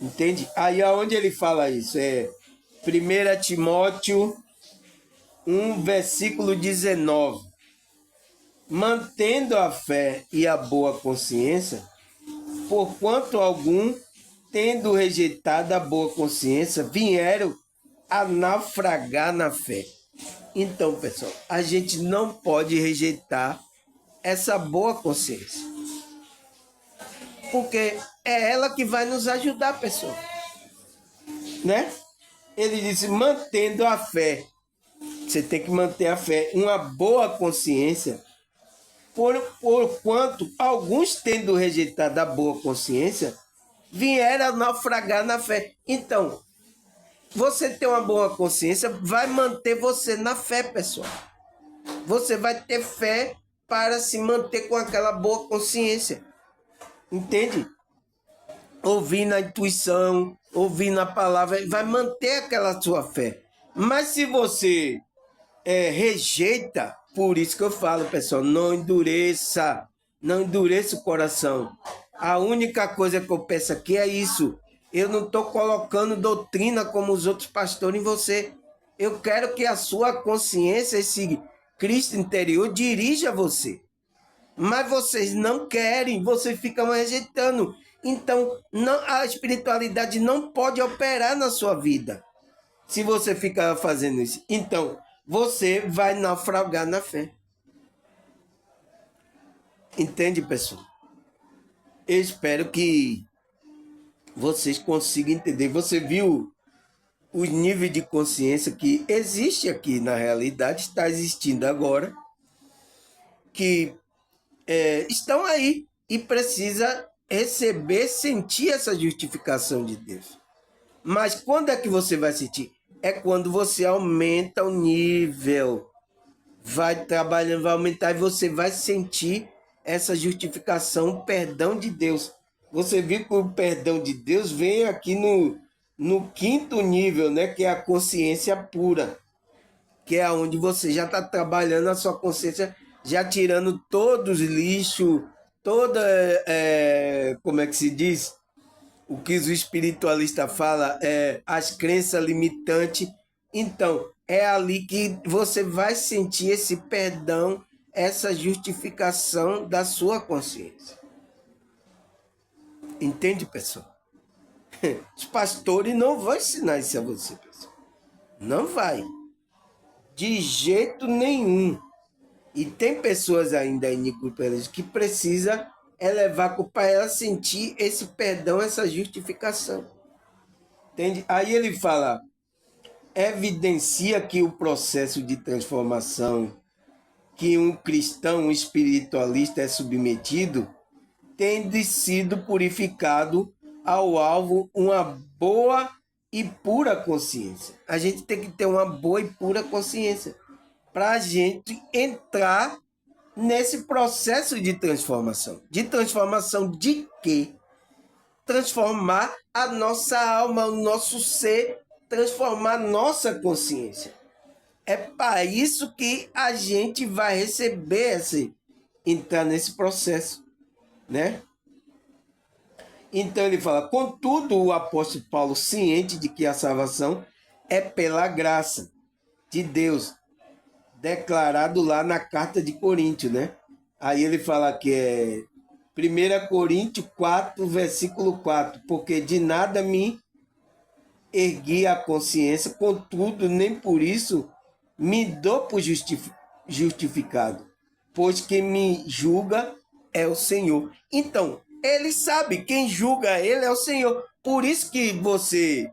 Entende? Aí aonde ele fala isso? 1 Timóteo 1, versículo 19. Mantendo a fé e a boa consciência, porquanto algum, tendo rejeitado a boa consciência, vieram a naufragar na fé. Então, pessoal, a gente não pode rejeitar essa boa consciência, porque é ela que vai nos ajudar, pessoal, né? Ele disse, mantendo a fé. Você tem que manter a fé, uma boa consciência, porquanto alguns, tendo rejeitado a boa consciência, vieram a naufragar na fé. Então, você ter uma boa consciência vai manter você na fé, pessoal. Você vai ter fé para se manter com aquela boa consciência. Entende? Ouvindo a intuição, ouvindo a palavra, vai manter aquela sua fé. Mas se você rejeita, por isso que eu falo, pessoal, não endureça o coração. A única coisa que eu peço aqui é isso. Eu não estou colocando doutrina como os outros pastores em você. Eu quero que a sua consciência, esse Cristo interior, dirija você. Mas vocês não querem, vocês ficam rejeitando. Então, a espiritualidade não pode operar na sua vida se você ficar fazendo isso. Então, você vai naufragar na fé. Entende, pessoal? Eu espero que vocês consigam entender. Você viu o nível de consciência que existe aqui na realidade, está existindo agora, que estão aí e precisa receber, sentir essa justificação de Deus. Mas quando é que você vai sentir? É quando você aumenta o nível, vai trabalhando, vai aumentar e você vai sentir essa justificação, o perdão de Deus. Você viu que o perdão de Deus vem aqui no quinto nível, né? Que é a consciência pura, que é onde você já está trabalhando a sua consciência, já tirando todos os lixos, toda, como é que se diz? O que o espiritualista fala as crenças limitantes. Então, é ali que você vai sentir esse perdão, essa justificação da sua consciência. Entende, pessoal? Os pastores não vão ensinar isso a você, pessoal. Não vai. De jeito nenhum. E tem pessoas ainda em grupo que precisa levar para ela sentir esse perdão, essa justificação. Entende? Aí ele fala, evidencia que o processo de transformação que um cristão um espiritualista é submetido tem sido purificado ao alvo uma boa e pura consciência. A gente tem que ter uma boa e pura consciência para a gente entrar nesse processo de transformação. De transformação de quê? Transformar a nossa alma, o nosso ser, transformar nossa consciência. É para isso que a gente vai receber entrar nesse processo, né? Então ele fala, contudo, o apóstolo Paulo, ciente de que a salvação é pela graça de Deus, declarado lá na carta de Coríntios, né? Aí ele fala que é 1 Coríntios 4, versículo 4, porque de nada me ergui a consciência, contudo, nem por isso me dou por justificado, pois quem me julga é o Senhor. Então, ele sabe, quem julga ele é o Senhor. Por isso que você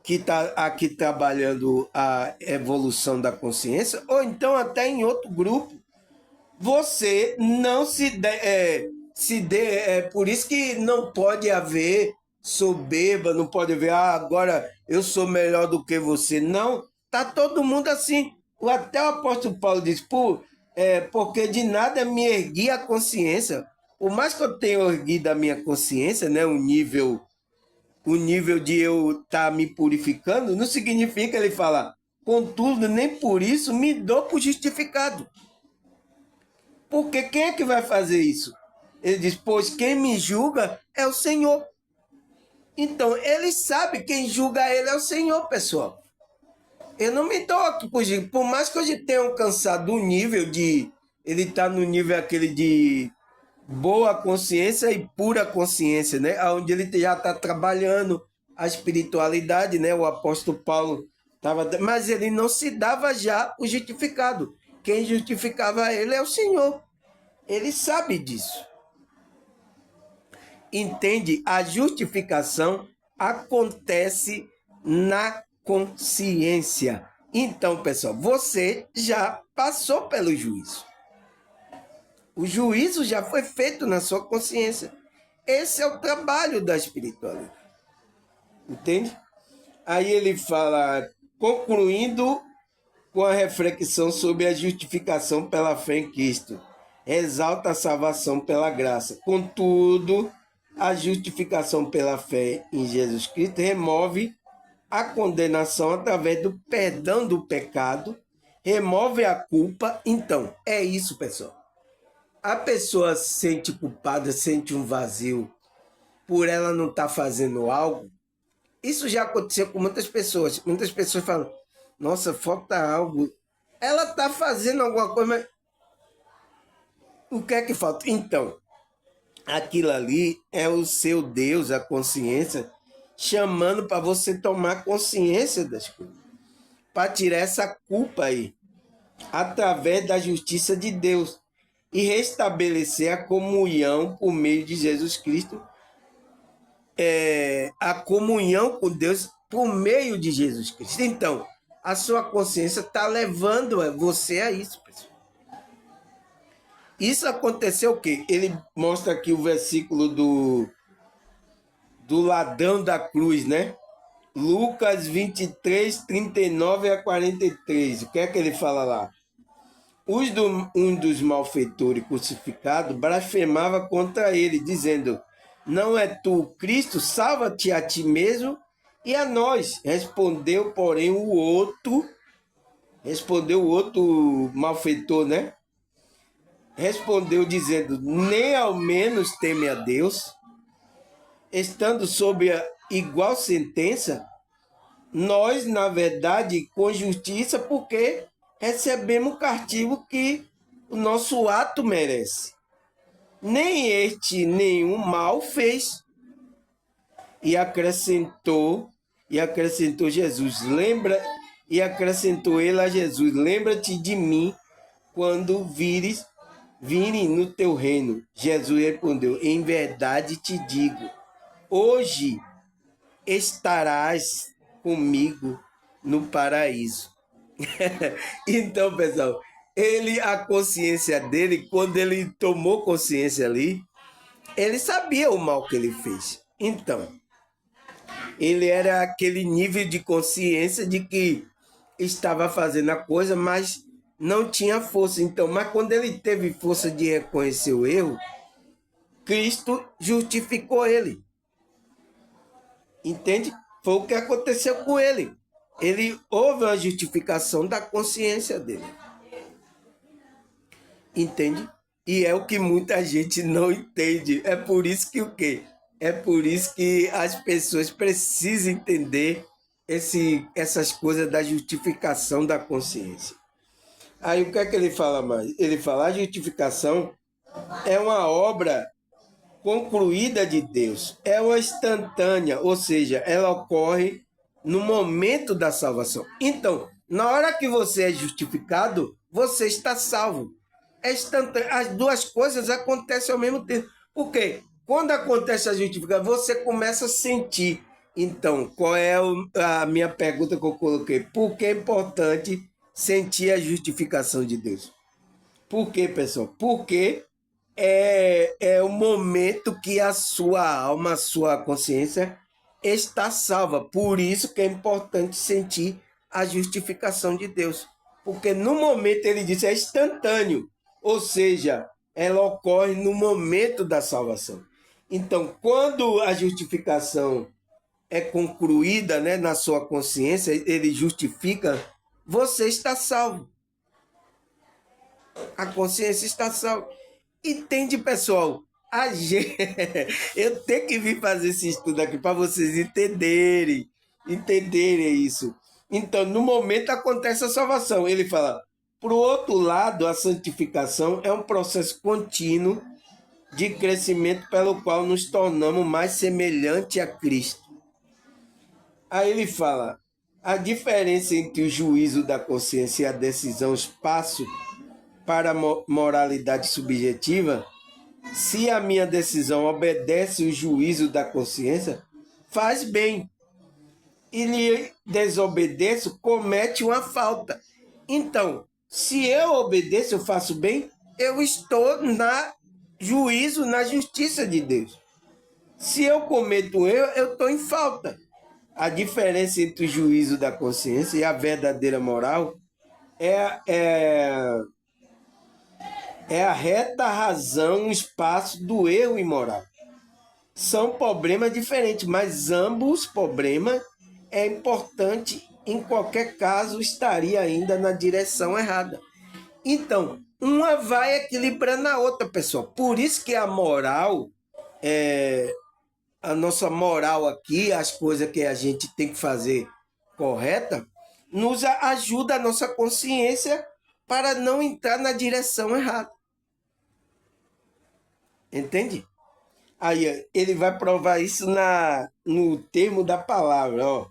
que está aqui trabalhando a evolução da consciência, ou então até em outro grupo, você não por isso que não pode haver soberba, não pode haver, agora eu sou melhor do que você. Não, tá todo mundo assim. Até o apóstolo Paulo diz, porque de nada me ergui a consciência. Por mais que eu tenha erguido a minha consciência, né, o nível de eu estar me purificando, não significa ele falar, contudo, nem por isso me dou por justificado. Porque quem é que vai fazer isso? Ele diz, pois quem me julga é o Senhor. Então, ele sabe quem julga ele é o Senhor, pessoal. Eu não me dou aqui por mais que hoje tenha alcançado o nível de... Ele está no nível aquele de boa consciência e pura consciência, né? Onde ele já está trabalhando a espiritualidade, né? O apóstolo Paulo estava... Mas ele não se dava já o justificado. Quem justificava ele é o Senhor. Ele sabe disso. Entende? A justificação acontece na consciência. Então, pessoal, você já passou pelo juízo. O juízo já foi feito na sua consciência. Esse é o trabalho da espiritualidade. Entende? Aí ele fala, concluindo com a reflexão sobre a justificação pela fé em Cristo. Exalta a salvação pela graça. Contudo, a justificação pela fé em Jesus Cristo remove a condenação através do perdão do pecado, remove a culpa. Então, é isso, pessoal. A pessoa se sente culpada, sente um vazio por ela não estar fazendo algo. Isso já aconteceu com muitas pessoas. Muitas pessoas falam, nossa, falta algo. Ela está fazendo alguma coisa, mas o que é que falta? Então, aquilo ali é o seu Deus, a consciência, chamando para você tomar consciência das coisas. Para tirar essa culpa aí, através da justiça de Deus. E restabelecer a comunhão por meio de Jesus Cristo. A comunhão com Deus por meio de Jesus Cristo. Então, a sua consciência está levando você a isso, pessoal. Isso aconteceu o quê? Ele mostra aqui o versículo do ladrão da cruz, né? Lucas 23, 39 a 43. O que é que ele fala lá? Um dos malfeitores crucificados blasfemava contra ele, dizendo, não é tu o Cristo? Salva-te a ti mesmo e a nós. Respondeu o outro malfeitor, né? Respondeu dizendo, nem ao menos teme a Deus, estando sob a igual sentença, nós, na verdade, com justiça, porque recebemos o castigo que o nosso ato merece. Nem nenhum mal fez. E acrescentou Jesus, e acrescentou ele a Jesus, lembra-te de mim quando virem no teu reino. Jesus respondeu, em verdade te digo, hoje estarás comigo no paraíso. Então, pessoal, a consciência dele, quando ele tomou consciência ali, ele sabia o mal que ele fez. Então, ele era aquele nível de consciência de que estava fazendo a coisa, mas não tinha força. Então, mas quando ele teve força de reconhecer o erro, Cristo justificou ele. Entende? Foi o que aconteceu com ele. Houve uma justificação da consciência dele. Entende? E é o que muita gente não entende. É por isso que o quê? É por isso que as pessoas precisam entender essas coisas da justificação da consciência. Aí o que é que ele fala mais? Ele fala: a justificação é uma obra concluída de Deus, é uma instantânea, ou seja, ela ocorre no momento da salvação. Então, na hora que você é justificado, você está salvo. É instantâneo. As duas coisas acontecem ao mesmo tempo. Por quê? Quando acontece a justificação, você começa a sentir. Então, qual é a minha pergunta que eu coloquei? Por que é importante sentir a justificação de Deus? Por quê, pessoal? Porque é o momento que a sua alma, a sua consciência está salva. Por isso que é importante sentir a justificação de Deus. Porque no momento, ele disse, é instantâneo. Ou seja, ela ocorre no momento da salvação. Então, quando a justificação é concluída, né, na sua consciência, ele justifica, você está salvo. A consciência está salva. Entende, pessoal? A gente... Eu tenho que vir fazer esse estudo aqui para vocês entenderem isso. Então, no momento acontece a salvação. Ele fala, por outro lado, a santificação é um processo contínuo de crescimento pelo qual nos tornamos mais semelhante a Cristo. Aí ele fala, a diferença entre o juízo da consciência e a decisão espaço para a moralidade subjetiva, se a minha decisão obedece o juízo da consciência, faz bem. E lhe desobedeço, comete uma falta. Então, se eu obedeço, eu faço bem, eu estou na juízo, na justiça de Deus. Se eu cometo um erro, eu estou em falta. A diferença entre o juízo da consciência e a verdadeira moral é a reta razão, o espaço do erro imoral. São problemas diferentes, mas ambos problemas é importante, em qualquer caso, estaria ainda na direção errada. Então, uma vai equilibrando a outra, pessoal. Por isso que a moral, a nossa moral aqui, as coisas que a gente tem que fazer correta, nos ajuda a nossa consciência para não entrar na direção errada. Entende? Aí ele vai provar isso no termo da palavra. Ó.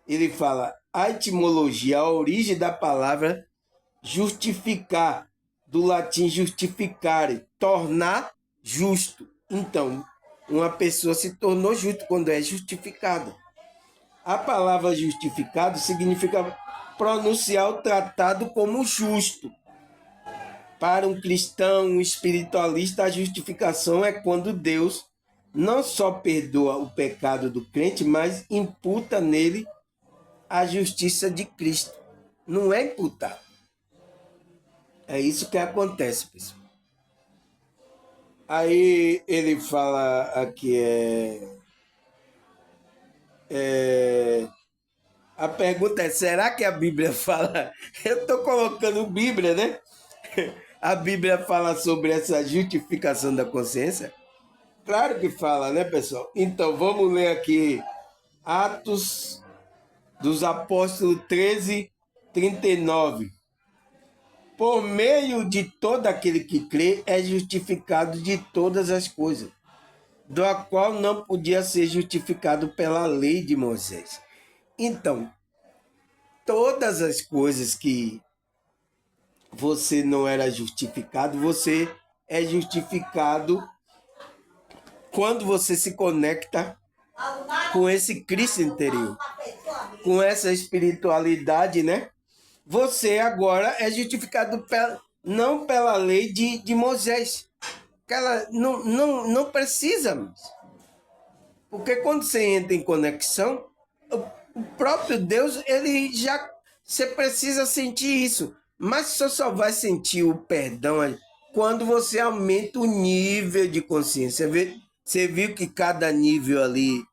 Ele fala, a etimologia, a origem da palavra justificar, do latim justificare, tornar justo. Então, uma pessoa se tornou justo quando é justificada. A palavra justificado significa pronunciar o tratado como justo. Para um cristão, um espiritualista, a justificação é quando Deus não só perdoa o pecado do crente, mas imputa nele a justiça de Cristo. Não é imputar. É isso que acontece, pessoal. Aí ele fala aqui, a pergunta é, será que a Bíblia fala... Eu estou colocando Bíblia, né? A Bíblia fala sobre essa justificação da consciência? Claro que fala, né, pessoal? Então, vamos ler aqui Atos dos Apóstolos 13, 39. Por meio de todo aquele que crê, é justificado de todas as coisas, do qual não podia ser justificado pela lei de Moisés. Então, todas as coisas que você não era justificado, você é justificado quando você se conecta com esse Cristo interior, com essa espiritualidade, né? Você agora é justificado não pela lei de Moisés, que ela não precisa mais. Porque quando você entra em conexão, o próprio Deus, ele já... Você precisa sentir isso. Mas você só vai sentir o perdão quando você aumenta o nível de consciência. Você viu que cada nível ali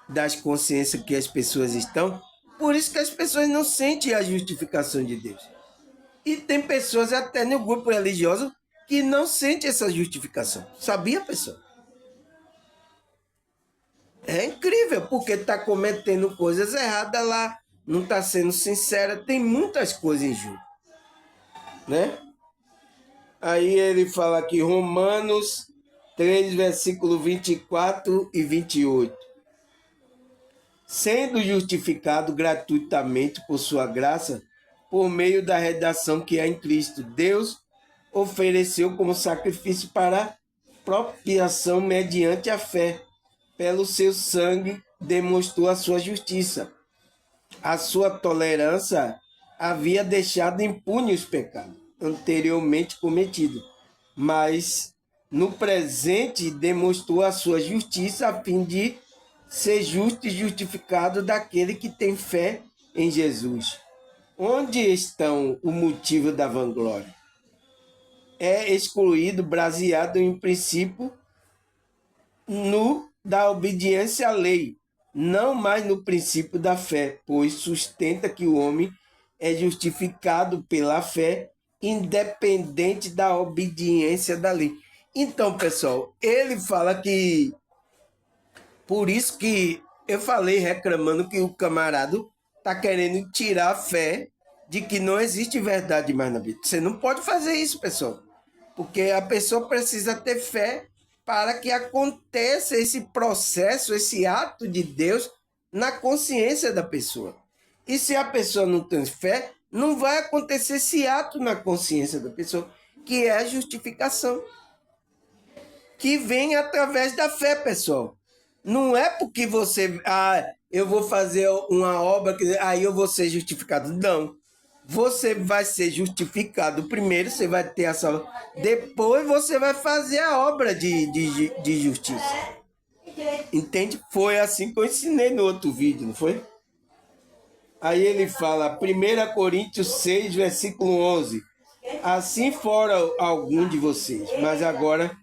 das consciências que as pessoas estão, por isso que as pessoas não sentem a justificação de Deus. E tem pessoas até no grupo religioso que não sentem essa justificação. Sabia, pessoal? É incrível, porque está cometendo coisas erradas lá, não está sendo sincera, tem muitas coisas injustas, né? Aí ele fala aqui, Romanos 3, versículo 24 e 28. Sendo justificado gratuitamente por sua graça, por meio da redenção que há em Cristo, Deus ofereceu como sacrifício para propiciação mediante a fé. Pelo seu sangue demonstrou a sua justiça. A sua tolerância havia deixado impune os pecados anteriormente cometidos, mas no presente demonstrou a sua justiça a fim de ser justo e justificado daquele que tem fé em Jesus. Onde estão o motivo da vanglória? É excluído, baseado em princípio da obediência à lei, não mais no princípio da fé, pois sustenta que o homem é justificado pela fé, independente da obediência da lei. Então, pessoal, ele fala que, por isso que eu falei reclamando que o camarada está querendo tirar a fé de que não existe verdade mais na Bíblia. Você não pode fazer isso, pessoal, porque a pessoa precisa ter fé para que aconteça esse processo, esse ato de Deus na consciência da pessoa. E se a pessoa não tem fé, não vai acontecer esse ato na consciência da pessoa, que é a justificação, que vem através da fé, pessoal. Não é porque você, eu vou fazer uma obra, aí eu vou ser justificado. Não. Você vai ser justificado primeiro, você vai ter a salvação. Depois você vai fazer a obra de justiça. Entende? Foi assim que eu ensinei no outro vídeo, não foi? Aí ele fala, 1 Coríntios 6, versículo 11. Assim foram alguns de vocês, mas agora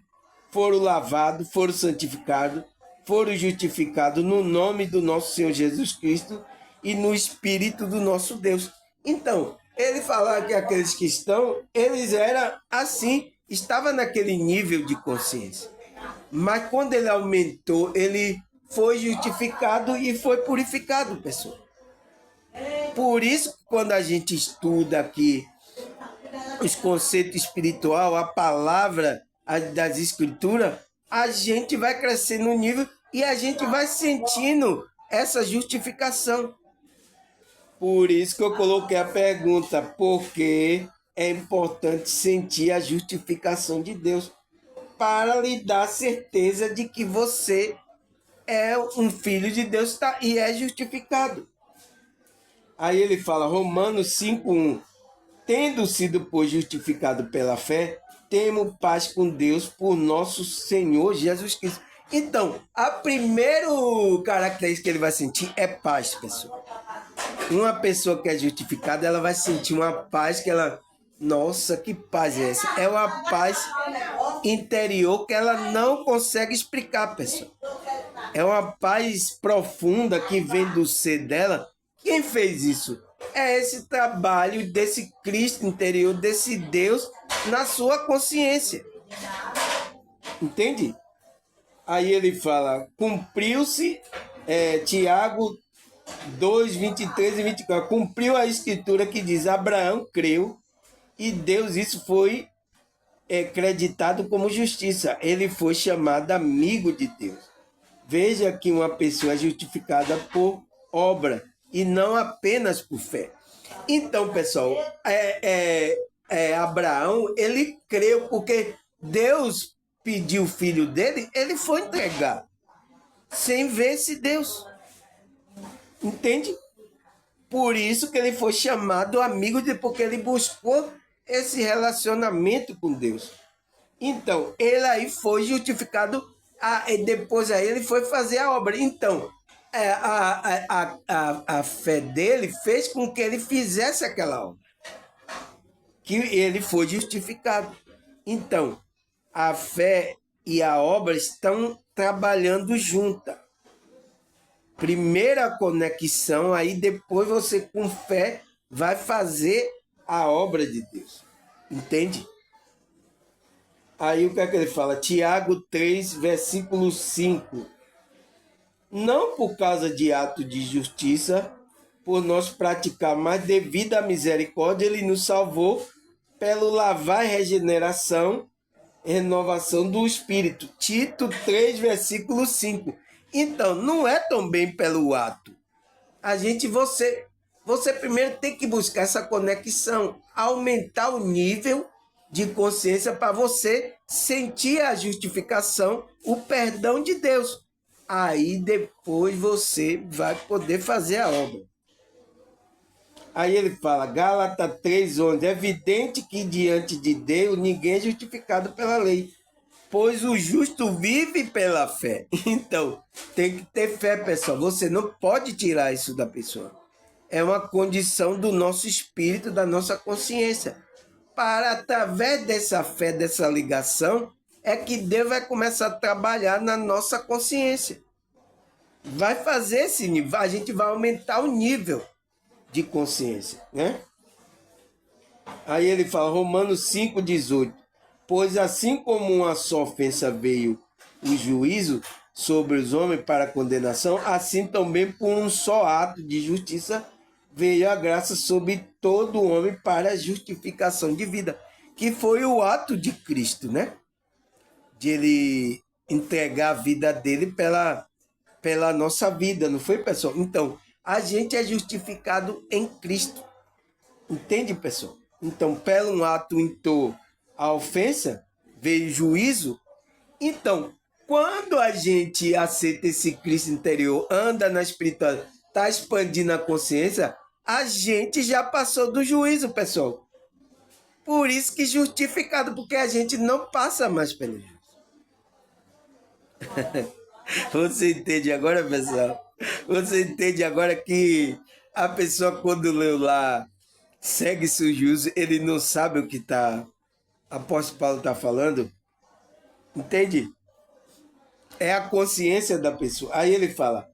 foram lavados, foram santificados, foram justificados no nome do nosso Senhor Jesus Cristo e no Espírito do nosso Deus. Então, ele fala que aqueles que estão, eles eram assim, estavam naquele nível de consciência. Mas quando ele aumentou, ele foi justificado e foi purificado, pessoal. Por isso, quando a gente estuda aqui os conceitos espirituais, a palavra das escrituras, a gente vai crescendo no nível e a gente vai sentindo essa justificação. Por isso que eu coloquei a pergunta, por que é importante sentir a justificação de Deus? Para lhe dar certeza de que você é um filho de Deus e é justificado. Aí ele fala, Romanos 5:1, tendo sido, pois, justificado pela fé, temos paz com Deus por nosso Senhor Jesus Cristo. Então, a primeira característica que ele vai sentir é paz, pessoal. Uma pessoa que é justificada, ela vai sentir uma paz que ela... Nossa, que paz é essa? É uma paz interior que ela não consegue explicar, pessoal. É uma paz profunda que vem do ser dela. Quem fez isso? É esse trabalho desse Cristo interior, desse Deus na sua consciência. Entende? Aí ele fala, cumpriu-se, Tiago 2, 23 e 24, cumpriu a escritura que diz, Abraão creu e Deus, isso foi creditado como justiça. Ele foi chamado amigo de Deus. Veja que uma pessoa é justificada por obra e não apenas por fé. Então, pessoal, Abraão, ele creu porque Deus pediu o filho dele, ele foi entregar. sem ver esse Deus. Entende? Por isso que ele foi chamado amigo, porque ele buscou esse relacionamento com Deus. Então, ele aí foi justificado, e depois aí ele foi fazer a obra. Então, a fé dele fez com que ele fizesse aquela obra. Que ele foi justificado. Então, a fé e a obra estão trabalhando juntas. Primeira conexão, aí depois você com fé vai fazer a obra de Deus. Entende? Aí o que é que ele fala? Tiago 3, versículo 5. Não por causa de ato de justiça, por nós praticar, mas devido à misericórdia, ele nos salvou pelo lavar e regeneração, renovação do Espírito. Tito 3, versículo 5. Então, não é também pelo ato. Você primeiro tem que buscar essa conexão, aumentar o nível de consciência para você sentir a justificação, o perdão de Deus. Aí depois você vai poder fazer a obra. Aí ele fala, Gálatas 3:11, é evidente que diante de Deus ninguém é justificado pela lei, pois o justo vive pela fé. Então, tem que ter fé, pessoal. Você não pode tirar isso da pessoa. É uma condição do nosso espírito, da nossa consciência. Para, através dessa fé, dessa ligação, é que Deus vai começar a trabalhar na nossa consciência. Vai fazer esse nível, a gente vai aumentar o nível de consciência, né? Aí ele fala, Romanos 5:18, pois assim como uma só ofensa veio o juízo sobre os homens para a condenação, assim também por um só ato de justiça veio a graça sobre todo homem para a justificação de vida, que foi o ato de Cristo, né? De ele entregar a vida dele pela nossa vida, não foi, pessoal? Então, a gente é justificado em Cristo. Entende, pessoal? Então, pelo um ato entrou a ofensa, veio juízo. Então, quando a gente aceita esse Cristo interior, anda na espiritualidade, está expandindo a consciência, a gente já passou do juízo, pessoal. Por isso que justificado, porque a gente não passa mais pelo juízo. Você entende agora, pessoal? Você entende agora que a pessoa, quando leu lá, segue-se o juízo, ele não sabe o que apóstolo Paulo está falando? Entende? É a consciência da pessoa. Aí ele fala,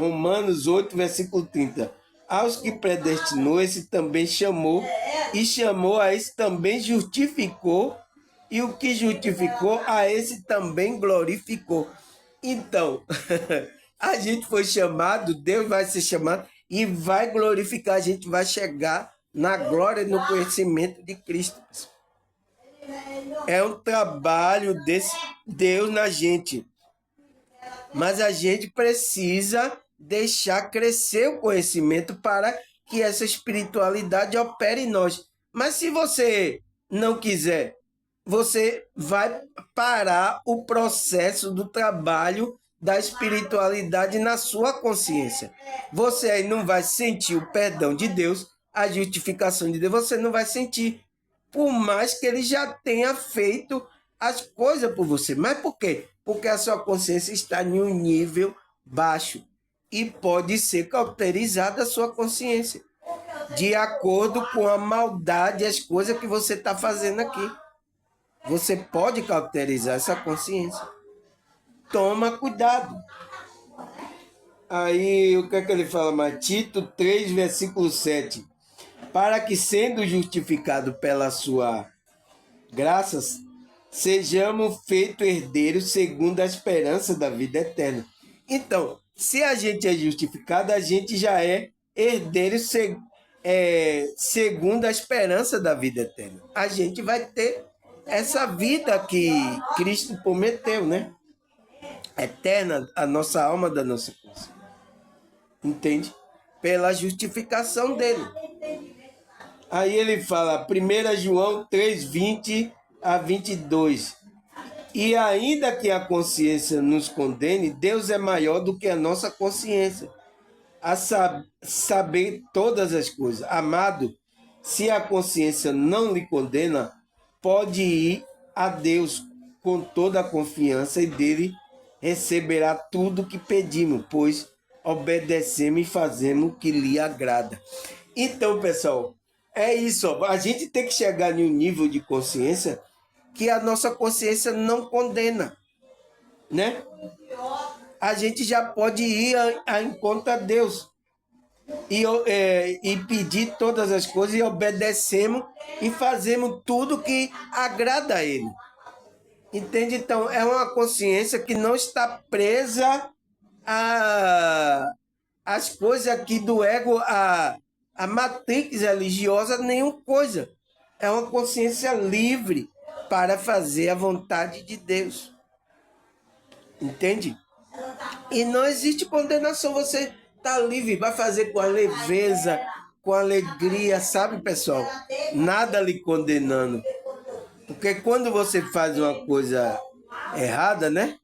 Romanos 8, versículo 30, aos que predestinou, esse também chamou, e chamou a esse também justificou, e o que justificou, a esse também glorificou. Então, a gente foi chamado, Deus vai ser chamado e vai glorificar, a gente vai chegar na glória e no conhecimento de Cristo. É um trabalho desse Deus na gente. Mas a gente precisa deixar crescer o conhecimento para que essa espiritualidade opere em nós. Mas se você não quiser, você vai parar o processo do trabalho da espiritualidade na sua consciência. Você aí não vai sentir o perdão de Deus, a justificação de Deus, você não vai sentir. Por mais que ele já tenha feito as coisas por você. Mas por quê? Porque a sua consciência está em um nível baixo e pode ser cauterizada a sua consciência de acordo com a maldade e as coisas que você está fazendo aqui. Você pode cauterizar essa consciência. Toma cuidado. Aí, o que é que ele fala mais? Tito 3, versículo 7. Para que, sendo justificado pela sua graça, sejamos feitos herdeiros segundo a esperança da vida eterna. Então, se a gente é justificado, a gente já é herdeiro segundo a esperança da vida eterna. A gente vai ter essa vida que Cristo prometeu, né? Eterna, a nossa alma da nossa consciência. Entende? Pela justificação dele. Aí ele fala, 1 João 3, 20 a 22. E ainda que a consciência nos condene, Deus é maior do que a nossa consciência, a saber todas as coisas. Amado, se a consciência não lhe condena, pode ir a Deus com toda a confiança e dele receberá tudo que pedimos, pois obedecemos e fazemos o que lhe agrada. Então, pessoal, é isso. Ó. A gente tem que chegar em um nível de consciência que a nossa consciência não condena, né? A gente já pode ir a encontro a Deus e pedir todas as coisas e obedecemos e fazemos tudo que agrada a Ele. Entende? Então, é uma consciência que não está presa às coisas aqui do ego, a matrix religiosa, nenhuma coisa. É uma consciência livre para fazer a vontade de Deus. Entende? E não existe condenação. Você está livre, vai fazer com a leveza, com alegria, sabe, pessoal? Nada lhe condenando. Porque quando você faz uma coisa errada, né?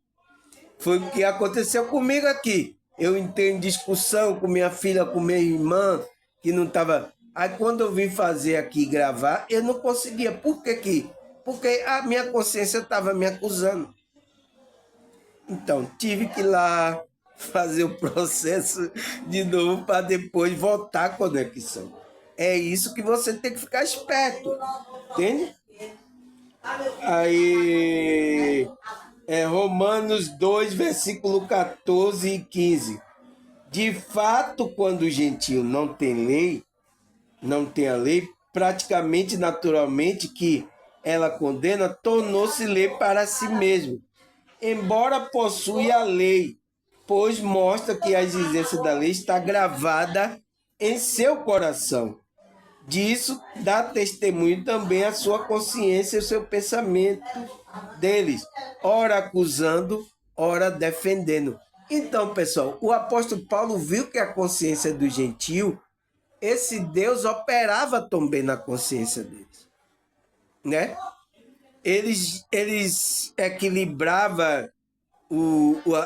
Foi o que aconteceu comigo aqui. Eu entrei em discussão com minha filha, com minha irmã, que não estava... Aí quando eu vim fazer aqui, gravar, eu não conseguia. Por que? Porque a minha consciência estava me acusando. Então, tive que ir lá fazer o processo de novo para depois voltar à conexão. É isso que você tem que ficar esperto. Entende? Aí, Romanos 2, versículo 14 e 15. De fato, quando o gentio não tem lei, não tem a lei, praticamente naturalmente que ela condena, tornou-se lei para si mesmo, embora possua a lei, pois mostra que a exigência da lei está gravada em seu coração. Disso dá testemunho também a sua consciência e o seu pensamento deles, ora acusando, ora defendendo. Então, pessoal, o apóstolo Paulo viu que a consciência do gentio, esse Deus operava também na consciência deles, né? Eles equilibravam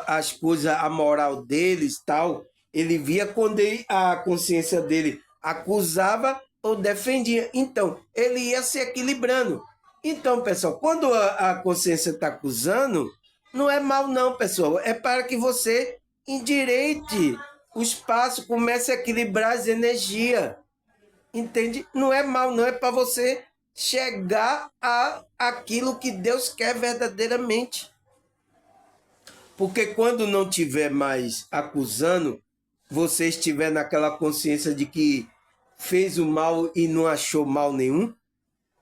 as coisas, a moral deles, tal. Ele via quando a consciência dele acusava ou defendia. Então, ele ia se equilibrando. Então, pessoal, quando a consciência está acusando, não é mal não, pessoal. É para que você endireite o espaço, comece a equilibrar as energias. Entende? Não é mal não, é para você chegar a aquilo que Deus quer verdadeiramente. Porque quando não tiver mais acusando, você estiver naquela consciência de que fez o mal e não achou mal nenhum,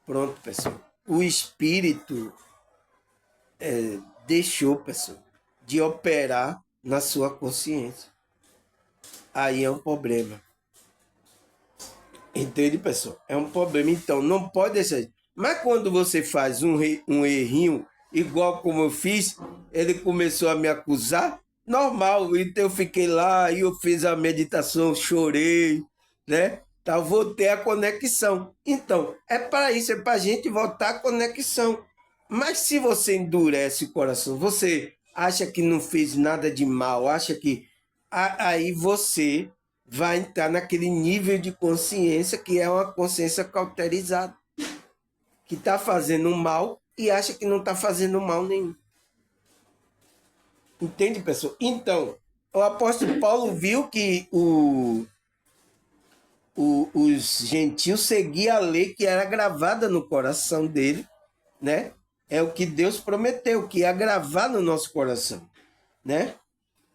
pronto, pessoal. O espírito deixou, pessoal, de operar na sua consciência. Aí é um problema. Entende, pessoal? É um problema. Então, não pode deixar. Mas quando você faz um errinho, igual como eu fiz, ele começou a me acusar, normal. Então eu fiquei lá, e eu fiz a meditação, chorei, né? Tá, voltei à conexão. Então, é para isso, é para a gente voltar à conexão. Mas se você endurece o coração, você acha que não fez nada de mal, acha que... Aí você vai entrar naquele nível de consciência que é uma consciência cauterizada, que está fazendo mal e acha que não está fazendo mal nenhum. Entende, pessoal? Então, o apóstolo Paulo viu que os gentios seguiam a lei que era gravada no coração dele, né? É o que Deus prometeu, que ia gravar no nosso coração, né?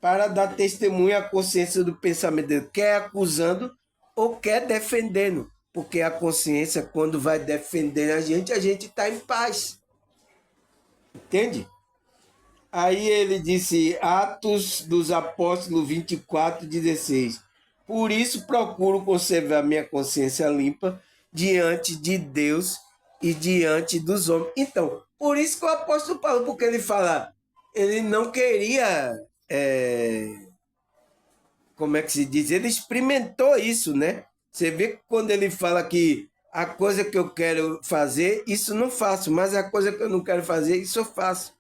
Para dar testemunho à consciência do pensamento dele, quer acusando ou quer defendendo. Porque a consciência, quando vai defender a gente está em paz. Entende? Aí ele disse, Atos dos Apóstolos 24:16. Por isso procuro conservar minha consciência limpa diante de Deus e diante dos homens. Então, por isso que o apóstolo Paulo, porque ele fala, ele não queria... como é que se diz? Ele experimentou isso, né? Você vê que quando ele fala que a coisa que eu quero fazer, isso não faço, mas a coisa que eu não quero fazer, isso eu faço.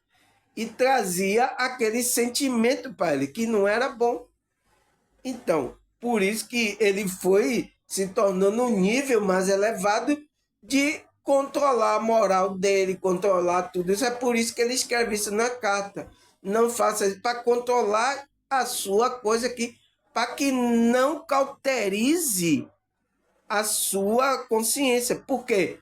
e trazia aquele sentimento para ele, que não era bom. Então, por isso que ele foi se tornando um nível mais elevado de controlar a moral dele, controlar tudo isso. É por isso que ele escreve isso na carta. Não faça isso para controlar a sua coisa aqui, para que não cauterize a sua consciência. Porque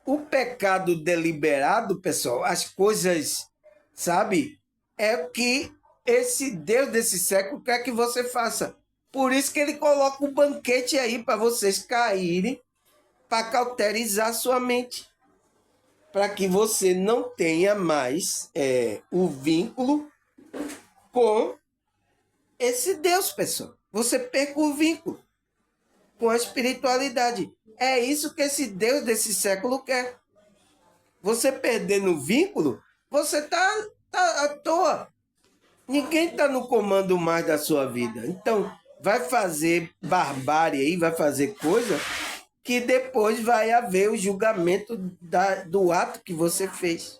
o pecado deliberado, pessoal, as coisas, sabe, é o que esse Deus desse século quer que você faça. Por isso que ele coloca o banquete aí para vocês caírem, para cauterizar sua mente, para que você não tenha mais o vínculo com esse Deus, pessoal. Você perca o vínculo com a espiritualidade. É isso que esse Deus desse século quer. Você perdendo o vínculo, você tá à toa. Ninguém está no comando mais da sua vida. Então, vai fazer barbárie aí, vai fazer coisa que depois vai haver o julgamento do ato que você fez.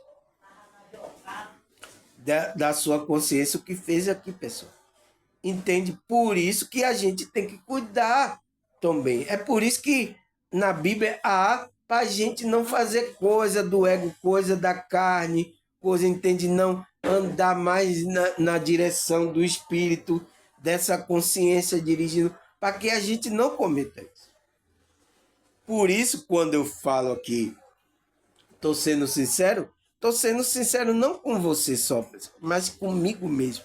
Da sua consciência, o que fez aqui, pessoal. Entende? Por isso que a gente tem que cuidar também. É por isso que na Bíblia há para a gente não fazer coisa do ego, coisa da carne, coisa, entende? Não andar mais na direção do Espírito, dessa consciência dirigindo, para que a gente não cometa isso. Por isso, quando eu falo aqui, estou sendo sincero não com você só, mas comigo mesmo.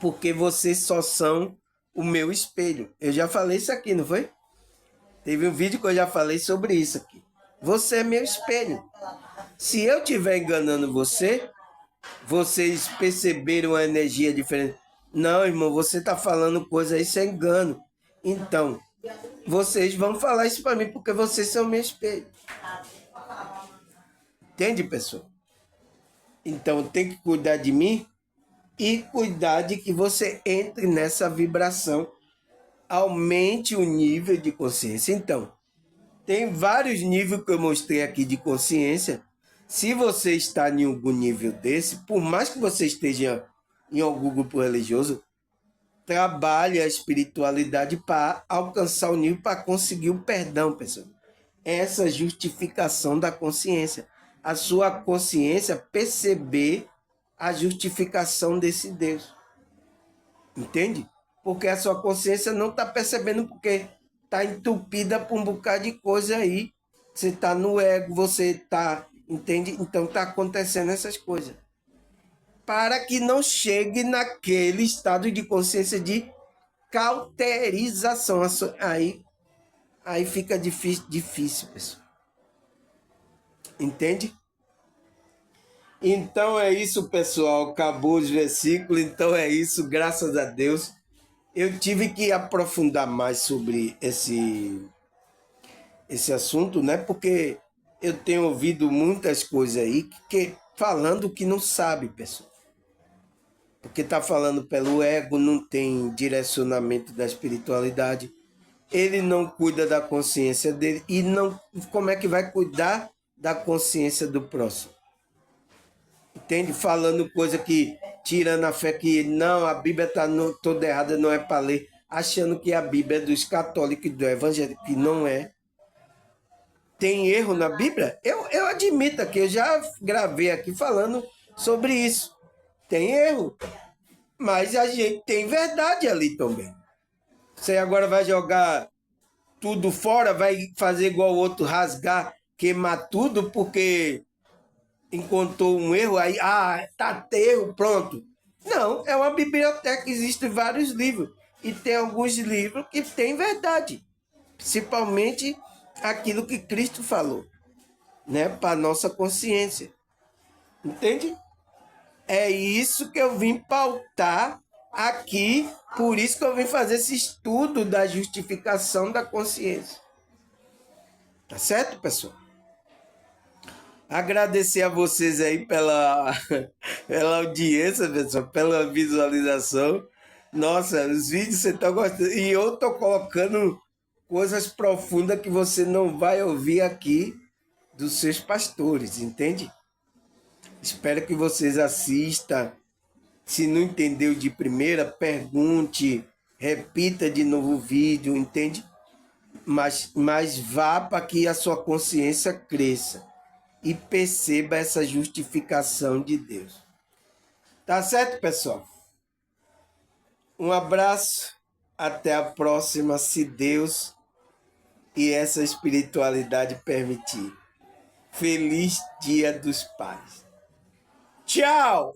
Porque vocês só são o meu espelho. Eu já falei isso aqui, não foi? Teve um vídeo que eu já falei sobre isso aqui. Você é meu espelho. Se eu estiver enganando você, vocês perceberam a energia diferente. Não, irmão, você está falando coisa aí, isso é engano. Então, vocês vão falar isso para mim, porque vocês são meu espelho. Entende, pessoal? Então, tem que cuidar de mim e cuidar de que você entre nessa vibração, aumente o nível de consciência. Então, tem vários níveis que eu mostrei aqui de consciência. Se você está em algum nível desse, por mais que você esteja em algum grupo religioso, trabalhe a espiritualidade para alcançar o nível, para conseguir o perdão, pessoal. Essa justificação da consciência. A sua consciência perceber a justificação desse Deus. Entende? Porque a sua consciência não está percebendo, porque está entupida por um bocado de coisa aí. Você está no ego, você está... Entende? Então está acontecendo essas coisas. Para que não chegue naquele estado de consciência de cauterização. Aí fica difícil, pessoal. Entende? Então é isso, pessoal. Acabou os versículos. Então é isso, graças a Deus. Eu tive que aprofundar mais sobre esse assunto, né? Porque eu tenho ouvido muitas coisas aí que falando que não sabe, pessoal. Porque está falando pelo ego, não tem direcionamento da espiritualidade. Ele não cuida da consciência dele e não, como é que vai cuidar da consciência do próximo? Entende? Falando coisa que, tirando a fé que não, a Bíblia está toda errada, não é para ler, achando que a Bíblia é dos católicos e do evangélico, que não é. Tem erro na Bíblia? Eu admito que eu já gravei aqui falando sobre isso. Tem erro, mas a gente tem verdade ali também. Você agora vai jogar tudo fora, vai fazer igual o outro, rasgar, queimar tudo, porque encontrou um erro, aí, tá erro, pronto. Não, é uma biblioteca, existem vários livros. E tem alguns livros que têm verdade. Principalmente aquilo que Cristo falou, né? Para nossa consciência. Entende? É isso que eu vim pautar aqui, por isso que eu vim fazer esse estudo da justificação da consciência. Tá certo, pessoal? Agradecer a vocês aí pela audiência, pessoal, pela visualização. Nossa, os vídeos você tá gostando. E eu tô colocando coisas profundas que você não vai ouvir aqui dos seus pastores, entende? Espero que vocês assistam. Se não entendeu de primeira, pergunte, repita de novo o vídeo, entende? Mas vá para que a sua consciência cresça e perceba essa justificação de Deus. Tá certo, pessoal? Um abraço, até a próxima, se Deus e essa espiritualidade permitir. Feliz Dia dos Pais. Tchau!